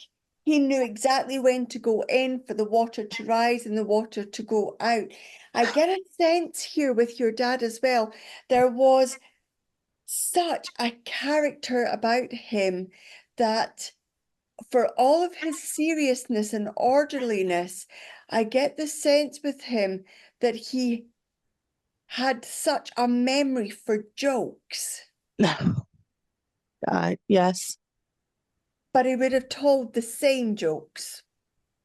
he knew exactly when to go in for the water to rise and the water to go out. I get a sense here with your dad as well. There was such a character about him that for all of his seriousness and orderliness, I get the sense with him that he had such a memory for jokes. Yes. But he would have told the same jokes,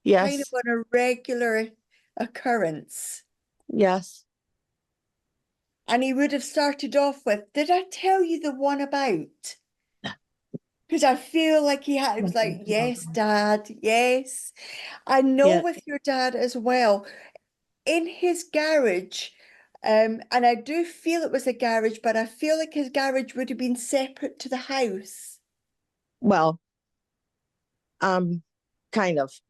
kind of Yes. on a regular occurrence. Yes. And he would have started off with, did I tell you the one about? Because I feel like it was like, yes, Dad, yes. I know Yeah. with your dad as well, in his garage, and I do feel it was a garage, but I feel like his garage would have been separate to the house. Well, kind of.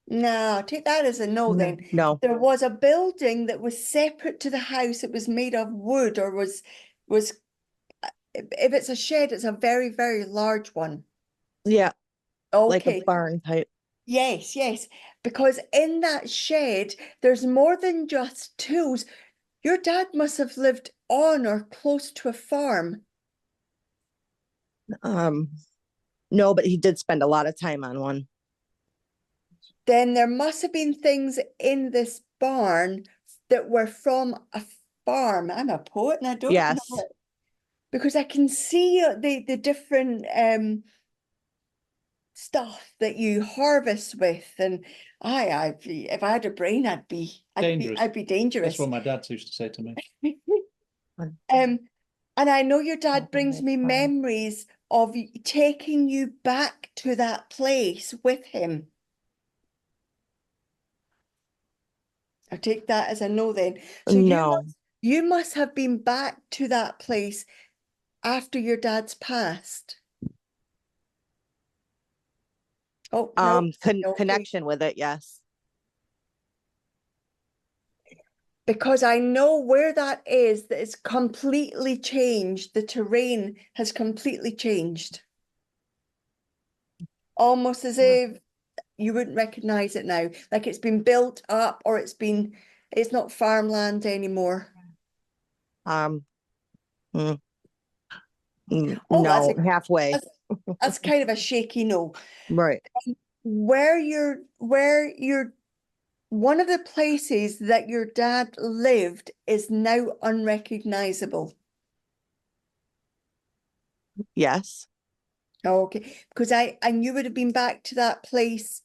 No, take that as a no then. No. There was a building that was separate to the house. It was made of wood or was if it's a shed, it's a very, very large one. Yeah. Like Okay. a barn type. Yes, yes. Because in that shed, there's more than just tools. Your dad must have lived on or close to a farm. No, but he did spend a lot of time on one. Then there must have been things in this barn that were from a farm. I'm a poet and I don't Yes. know it. Because I can see the different stuff that you harvest with, and if I had a brain, I'd be dangerous. That's what my dad used to say to me. And I know your dad brings me memories of taking you back to that place with him. I take that as a no then. So No. you must have been back to that place after your dad's passed? Oh, no. Okay. Connection with it, yes. Because I know where that is, that it's completely changed. The terrain has completely changed. Almost as if you wouldn't recognize it now. Like it's been built up, or it's not farmland anymore. Mm, mm, Oh, no, halfway. That's kind of a shaky no. Right. Where one of the places that your dad lived is now unrecognizable. Yes. Okay, because and you would have been back to that place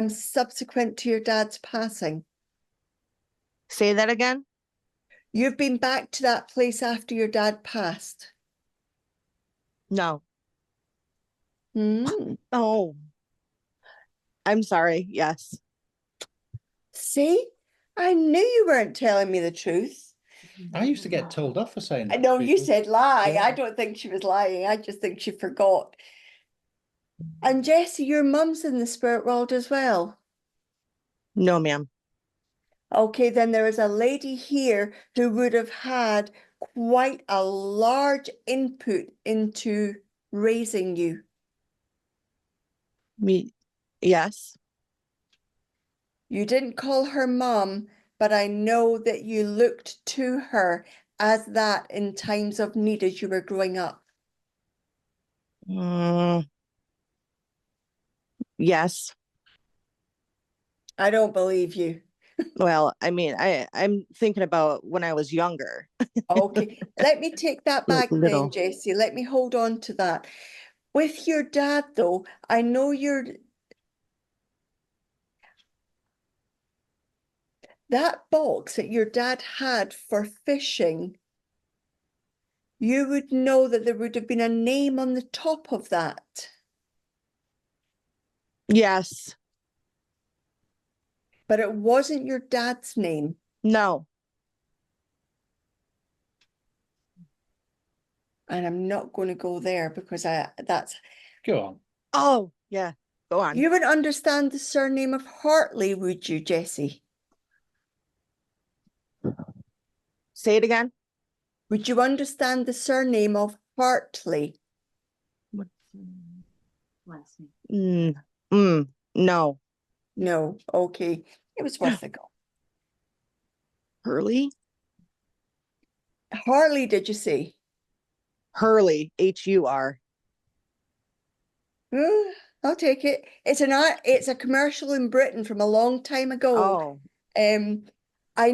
subsequent to your dad's passing. Say that again? You've been back to that place after your dad passed. No. Hmm. Oh, I'm sorry. Yes. See, I knew you weren't telling me the truth. I used to get told off for saying I that. know to you people. said lie. Yeah. I don't think she was lying. I just think she forgot. And Jessie, your mum's in the spirit world as well. No, ma'am. Okay, then there is a lady here who would have had quite a large input into raising you. Yes. You didn't call her mum, but I know that you looked to her as that in times of need as you were growing up. Yes. I don't believe you. Well, I mean, I'm thinking about when I was younger. Okay, let me take that Like back then, little. Jessie. Let me hold on to that. With your dad, though, I know that box that your dad had for fishing, you would know that there would have been a name on the top of that. Yes. But it wasn't your dad's name. No. And I'm not going to go there because that's... Go on. Oh, yeah. Go on. You would understand the surname of Hartley, would you, Jessie? Say it again. Would you understand the surname of Hartley? No. No. Okay. It was worth a go. Hurley? Harley, did you say? Hurley, H-U-R. I'll take it. It's a commercial in Britain from a long time ago. Oh. I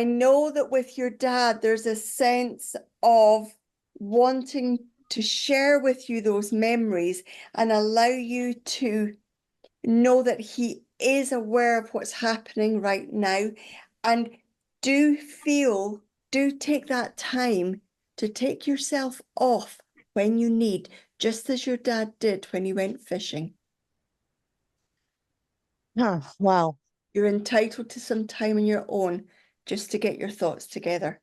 know that with your dad, there's a sense of wanting to share with you those memories and allow you to know that he is aware of what's happening right now. And do take that time to take yourself off when you need, just as your dad did when he went fishing. Huh. Wow. You're entitled to some time on your own just to get your thoughts together.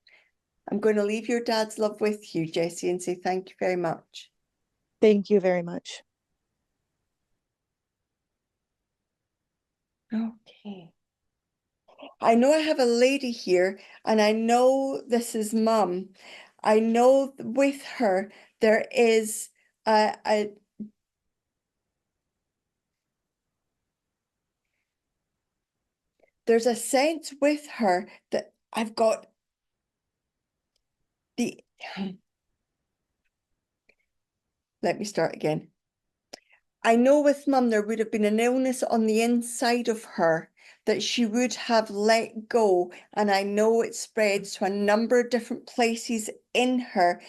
I'm going to leave your dad's love with you, Jessie, and say thank you very much. Thank you very much. Okay. I know I have a lady here, and I know this is Mum. I know with her there is there's a sense with her that I've got the... Let me start again. I know with Mum there would have been an illness on the inside of her that she would have let go, and I know it spreads to a number of different places in her.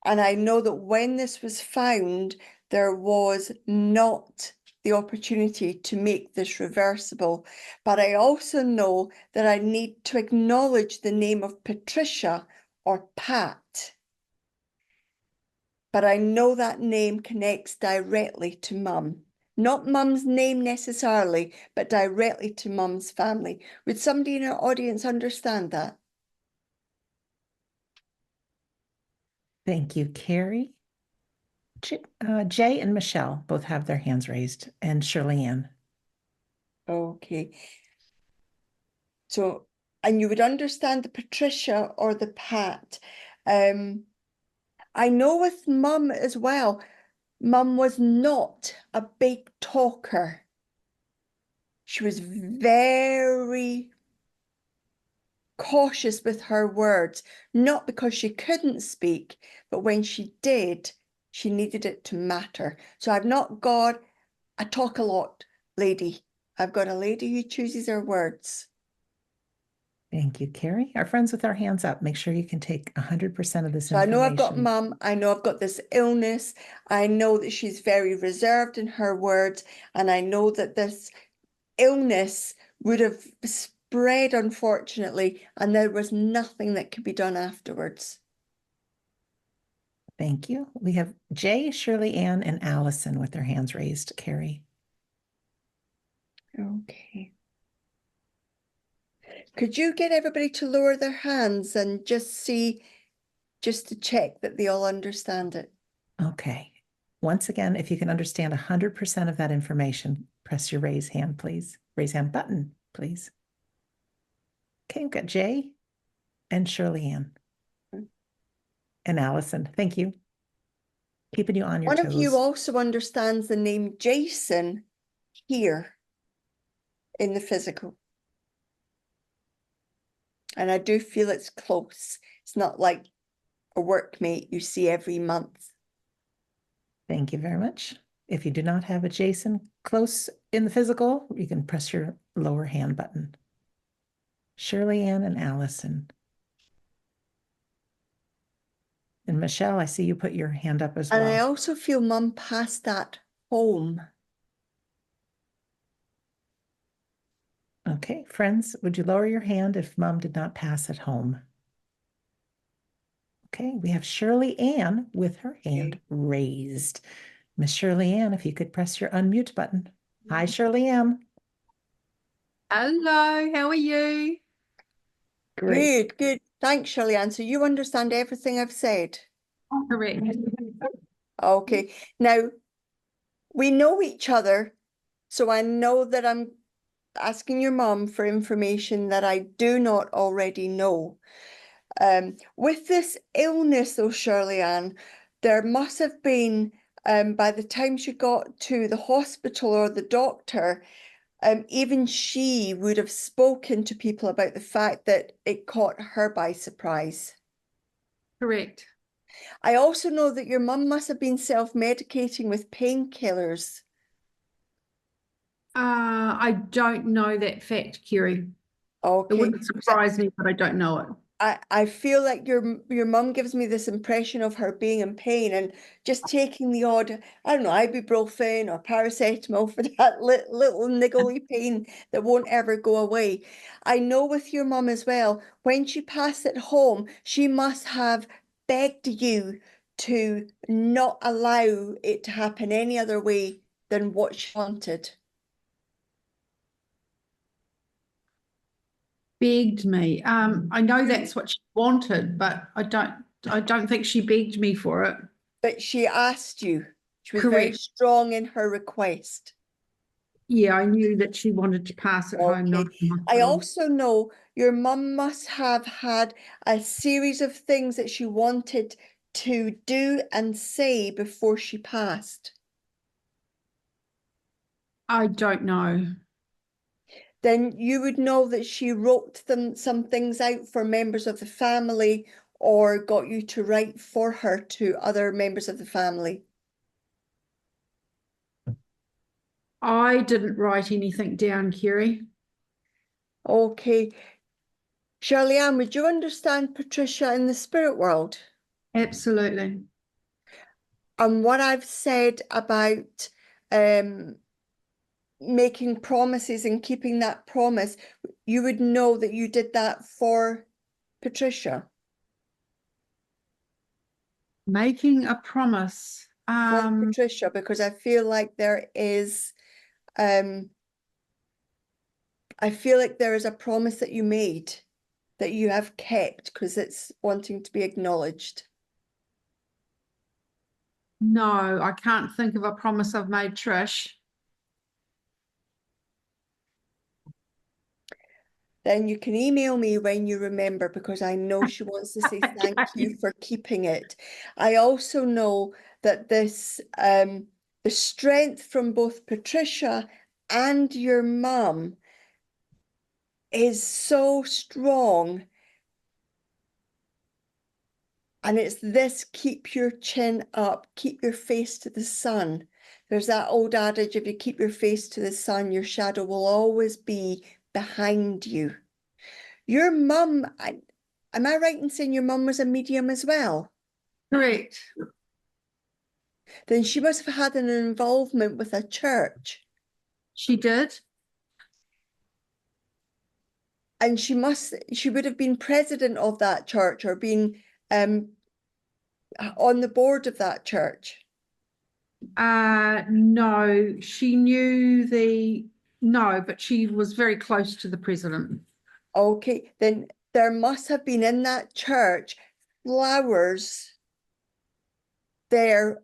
And I know that when this was found, there was not the opportunity to make this reversible. But I also know that I need to acknowledge the name of Patricia or Pat. But I know that name connects directly to Mum. Not Mum's name necessarily, but directly to Mum's family. Would somebody in our audience understand that? Thank you, Kerry. Jay and Michelle both have their hands raised, and Shirley Ann. Okay. So, and you would understand the Patricia or the Pat. I know with Mum as well, Mum was not a big talker. She was very cautious with her words, not because she couldn't speak, but when she did, she needed it to matter. So I've not got a talk a lot lady. I've got a lady who chooses her words. Thank you, Kerry. Our friends with our hands up, make sure you can take 100% of this So I know I've got information. Mum, I know I've got this illness, I know that she's very reserved in her words, and I know that this illness would have spread, unfortunately, and there was nothing that could be done afterwards. Thank you. We have Jay, Shirley Ann, and Allison with their hands raised, Kerry. Okay. Could you get everybody to lower their hands and just see, just to check that they all understand it? Okay. Once again, if you can understand 100% of that information, press your raise hand, please. Raise hand button, please. Okay, we've got Jay and Shirley Ann and Allison. Thank you. Keeping you on your One toes. of you also understands the name Jason here in the physical. And I do feel it's close. It's not like a workmate you see every month. Thank you very much. If you do not have a Jason close in the physical, you can press your lower hand button. Shirley Ann and Allison. And Michelle, I see you put your hand up as And I well. also feel Mum passed that home. Okay, friends, would you lower your hand if Mom did not pass at home? Okay, we have Shirley Ann with her hand raised. Miss Shirley Ann, if you could press your unmute button. Hi, Shirley Ann. Hello, how are you? Great. Good, good. Thanks, Shirley Ann. So you understand everything I've said? Correct. Okay. Now, we know each other, so I know that I'm asking your mum for information that I do not already know. With this illness, though, Shirley Ann, there must have been, by the time she got to the hospital or the doctor, even she would have spoken to people about the fact that it caught her by surprise. Correct. I also know that your mum must have been self-medicating with painkillers. I don't know that fact, Kerry. It Okay. wouldn't surprise me, but I don't know it. I feel like your mum gives me this impression of her being in pain and just taking the odd, I don't know, ibuprofen or paracetamol for that little niggly pain that won't ever go away. I know with your mum as well, when she passed it home, she must have begged you to not allow it to happen any other way than what she wanted. Begged me. I know that's what she wanted, but I don't think she begged me for it. But she asked you. She was very Correct. strong in her request. Yeah, I knew that she wanted to pass it home, not Okay. in the I hospital. also know your mum must have had a series of things that she wanted to do and say before she passed. I don't know. Then you would know that she wrote some things out for members of the family or got you to write for her to other members of the family. I didn't write anything down, Kerry. Okay. Shirley Ann, would you understand Patricia in the spirit world? Absolutely. And what I've said about making promises and keeping that promise, you would know that you did that for Patricia. Making a promise. For Patricia, because I feel like there is I feel like there is a promise that you made that you have kept because it's wanting to be acknowledged. No, I can't think of a promise I've made Trish. Then you can email me when you remember, because I know she wants to say thank you for keeping it. I also know that this, the strength from both Patricia and your mum is so strong. And it's this: keep your chin up, keep your face to the sun. There's that old adage, if you keep your face to the sun, your shadow will always be behind you. Your mum, am I right in saying your mum was a medium as well? Correct. Then she must have had an involvement with a church. She did. And she would have been president of that church, or been on the board of that church. No, she knew no, but she was very close to the president. Okay, then there must have been in that church flowers there.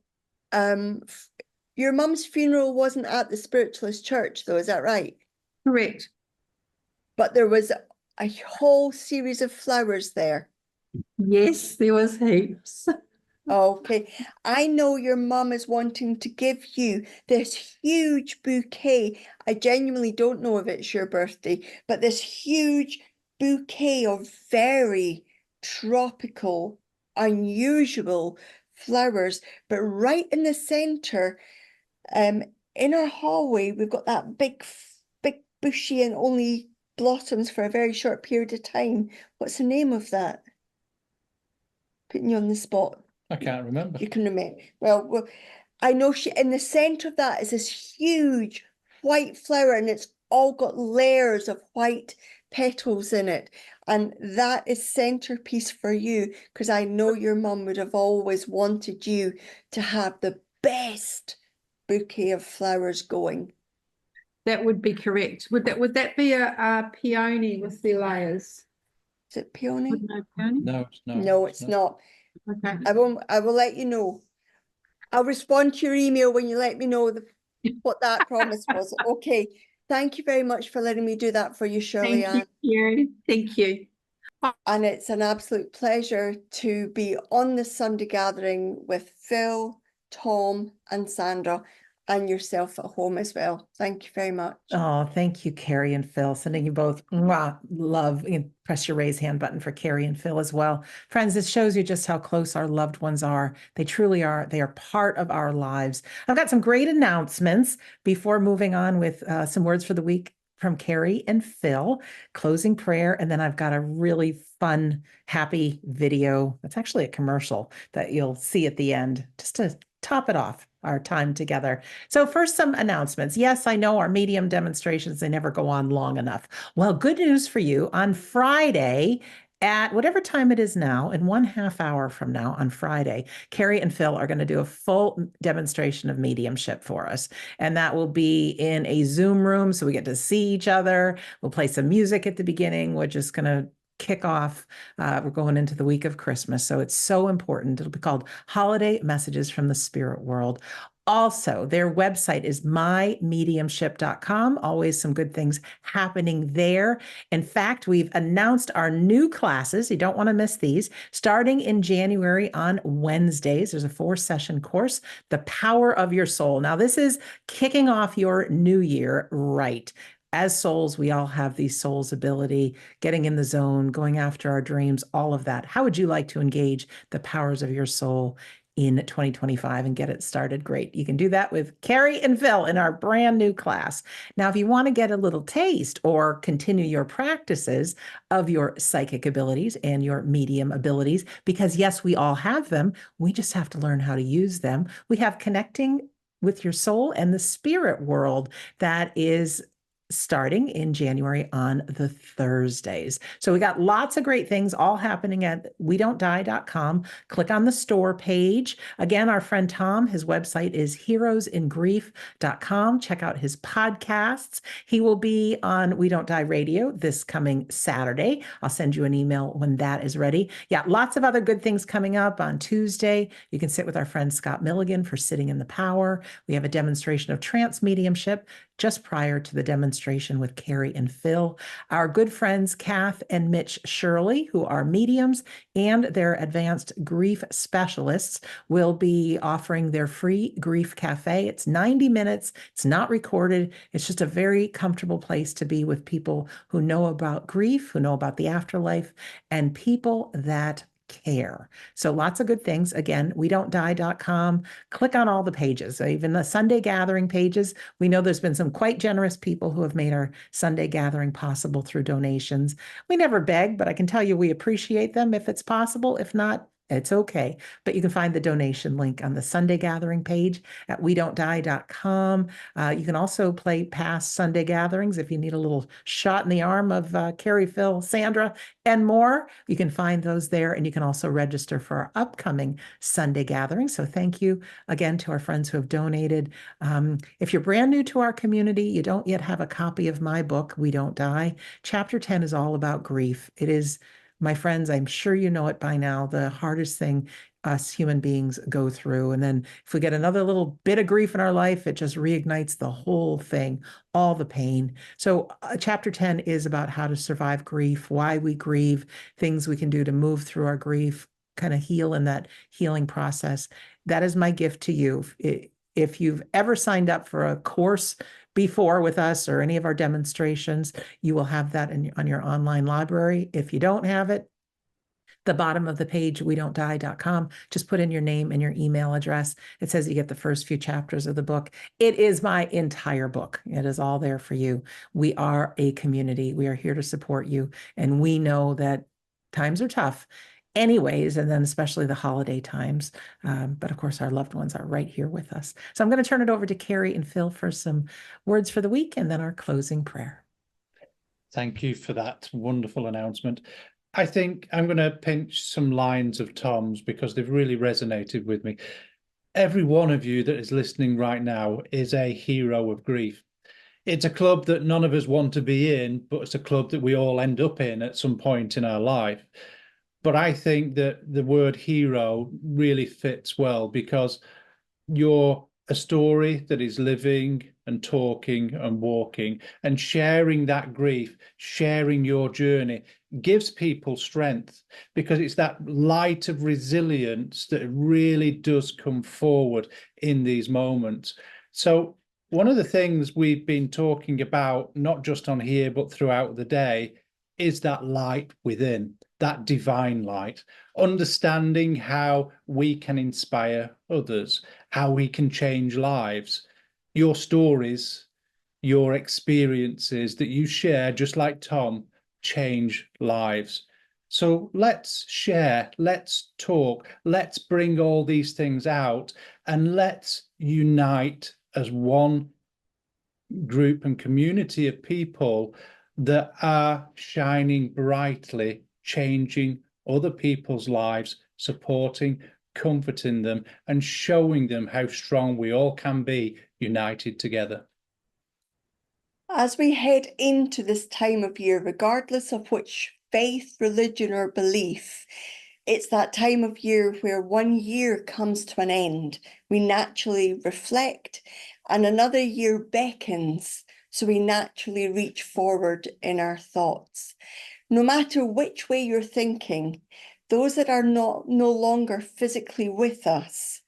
Your mum's funeral wasn't at the spiritualist church, though, is that right? Correct. But there was a whole series of flowers there. Yes, there was heaps. Okay, I know your mum is wanting to give you this huge bouquet. I genuinely don't know if it's your birthday, but this huge bouquet of very tropical, unusual flowers. But right in the center, in our hallway, we've got that big bushy and only blossoms for a very short period of time. What's the name of that? Putting you on the spot. I can't remember. You can remember. Well, I know in the center of that is this huge white flower, and it's all got layers of white petals in it. And that is centerpiece for you, because I know your mum would have always wanted you to have the best bouquet of flowers going. That would be correct. Would that be a peony with the layers? Is it peony? No peony? No, it's not. No, it's not. Okay. I will let you know. I'll respond to your email when you let me know what that promise was. Okay. Thank you very much for letting me do that for you, Shirley Ann. Thank you, Kerry. Thank you. And it's an absolute pleasure to be on this Sunday gathering with Phil, Tom, and Sandra, and yourself at home as well. Thank you very much. Oh, thank you, Kerry and Phil. Sending you both love. You can press your raise hand button for Kerry and Phil as well. Friends, this shows you just how close our loved ones are. They truly are. They are part of our lives. I've got some great announcements before moving on with some words for the week from Kerry and Phil, closing prayer. And then I've got a really fun, happy video. That's actually a commercial that you'll see at the end, just to top it off our time together. So first, some announcements. Yes, I know our medium demonstrations, they never go on long enough. Well, good news for you. On Friday, at whatever time it is now, in 1/2 hour from now on Friday, Kerry and Phil are going to do a full demonstration of mediumship for us. And that will be in a Zoom room, so we get to see each other. We'll play some music at the beginning. We're just going to kick off. We're going into the week of Christmas, so it's so important. It'll be called Holiday Messages from the Spirit World. Also, their website is mymediumship.com. Always some good things happening there. In fact, we've announced our new classes. You don't want to miss these. Starting in January on Wednesdays, there's a 4-session course, The Power of Your Soul. Now, this is kicking off your new year right. As souls, we all have these souls ability, getting in the zone, going after our dreams, all of that. How would you like to engage the powers of your soul in 2025 and get it started? Great. You can do that with Kerry and Phil in our brand new class. Now, if you want to get a little taste or continue your practices of your psychic abilities and your medium abilities, because yes, we all have them, we just have to learn how to use them. We have Connecting with Your Soul and the Spirit World. That is starting in January on the Thursdays. So we got lots of great things all happening at wedon'tdie.com. Click on the store page. Again, our friend Tom, his website is heroesingrief.com. Check out his podcasts. He will be on We Don't Die Radio this coming Saturday. I'll send you an email when that is ready. Yeah, lots of other good things coming up on Tuesday. You can sit with our friend Scott Milligan for Sitting in the Power. We have a demonstration of trance mediumship just prior to the demonstration with Kerry and Phil. Our good friends Kath and Mitch Shirley, who are mediums and their advanced grief specialists, will be offering their free grief cafe. It's 90 minutes. It's not recorded. It's just a very comfortable place to be with people who know about grief, who know about the afterlife, and people that care. So lots of good things. Again, wedon'tdie.com. Click on all the pages, even the Sunday gathering pages. We know there's been some quite generous people who have made our Sunday gathering possible through donations. We never beg, but I can tell you we appreciate them if it's possible. If not, it's okay. But you can find the donation link on the Sunday gathering page at wedon'tdie.com. You can also play past Sunday gatherings if you need a little shot in the arm of Kerry, Phil, Sandra, and more. You can find those there, and you can also register for our upcoming Sunday gathering. So thank you again to our friends who have donated. If you're brand new to our community, you don't yet have a copy of my book, We Don't Die. Chapter 10 is all about grief. It is, my friends, I'm sure you know it by now, the hardest thing us human beings go through. And then if we get another little bit of grief in our life, it just reignites the whole thing, all the pain. So chapter 10 is about how to survive grief, why we grieve, things we can do to move through our grief, kind of heal in that healing process. That is my gift to you. If you've ever signed up for a course before with us or any of our demonstrations, you will have that on your online library. If you don't have it, the bottom of the page, wedon'tdie.com, just put in your name and your email address. It says you get the first few chapters of the book. It is my entire book. It is all there for you. We are a community. We are here to support you. And we know that times are tough anyways, and then especially the holiday times. But of course, our loved ones are right here with us. So I'm going to turn it over to Kerry and Phil for some words for the week and then our closing prayer. Thank you for that wonderful announcement. I think I'm going to pinch some lines of Tom's because they've really resonated with me. Every one of you that is listening right now is a hero of grief. It's a club that none of us want to be in, but it's a club that we all end up in at some point in our life. But I think that the word hero really fits well because you're a story that is living and talking and walking and sharing that grief, sharing your journey gives people strength because it's that light of resilience that really does come forward in these moments. So one of the things we've been talking about, not just on here, but throughout the day, is that light within, that divine light, understanding how we can inspire others, how we can change lives. Your stories, your experiences that you share, just like Tom, change lives. So let's share, let's talk, let's bring all these things out, and let's unite as one group and community of people that are shining brightly, changing other people's lives, supporting, comforting them, and showing them how strong we all can be united together. As we head into this time of year, regardless of which faith, religion, or belief, it's that time of year where one year comes to an end. We naturally reflect, and another year beckons, so we naturally reach forward in our thoughts. No matter which way you're thinking, those that are no longer physically with us,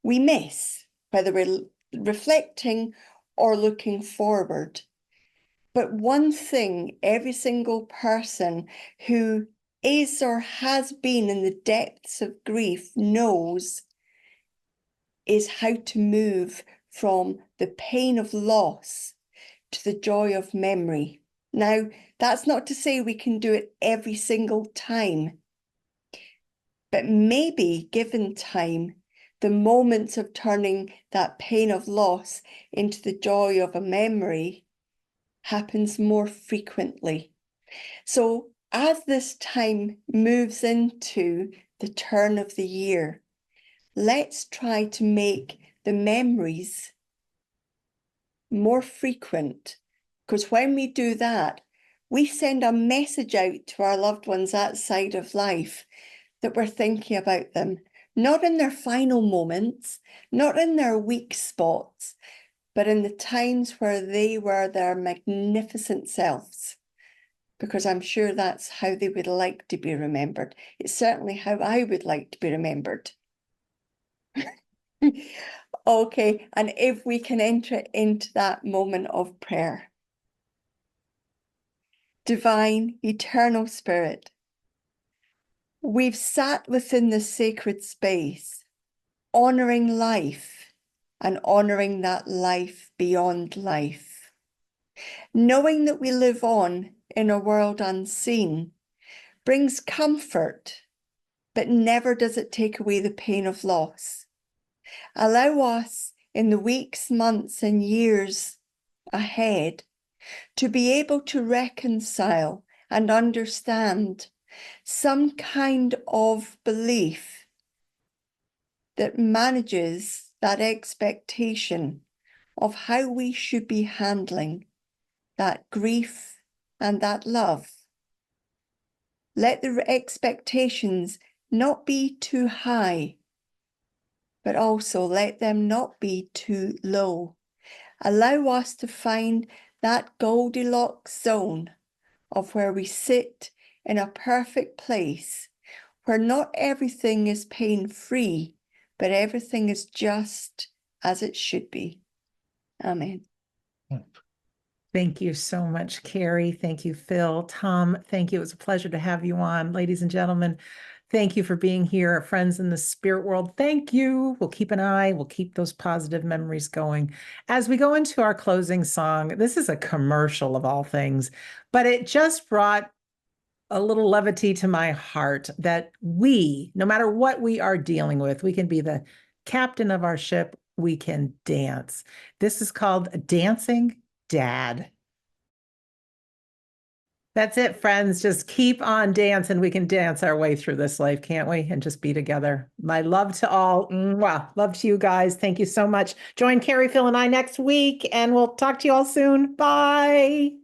we miss, whether we're reflecting or looking forward. But one thing every single person who is or has been in the depths of grief knows is how to move from the pain of loss to the joy of memory. Now, that's not to say we can do it every single time, but maybe given time, the moments of turning that pain of loss into the joy of a memory happens more frequently. So as this time moves into the turn of the year, let's try to make the memories more frequent, because when we do that, we send a message out to our loved ones that side of life that we're thinking about them, not in their final moments, not in their weak spots, but in the times where they were their magnificent selves. Because I'm sure that's how they would like to be remembered. It's certainly how I would like to be remembered. Okay, and if we can enter into that moment of prayer. Divine, eternal Spirit, we've sat within the sacred space, honoring life and honoring that life beyond life. Knowing that we live on in a world unseen brings comfort, but never does it take away the pain of loss. Allow us in the weeks, months, and years ahead to be able to reconcile and understand some kind of belief that manages that expectation of how we should be handling that grief and that love. Let the expectations not be too high, but also let them not be too low. Allow us to find that Goldilocks zone of where we sit in a perfect place, where not everything is pain-free, but everything is just as it should be. Amen. Thank you so much, Kerry. Thank you, Phil. Tom, thank you. It was a pleasure to have you on. Ladies and gentlemen, thank you for being here. Our friends in the spirit world, thank you. We'll keep an eye. We'll keep those positive memories going. As we go into our closing song, this is a commercial of all things, but it just brought a little levity to my heart that we, no matter what we are dealing with, we can be the captain of our ship. We can dance. This is called Dancing Dad. That's it, friends. Just keep on dancing. We can dance our way through this life, can't we? And just be together. My love to all. Wow. Love to you guys. Thank you so much. Join Kerry, Phil, and I next week, and we'll talk to you all soon. Bye.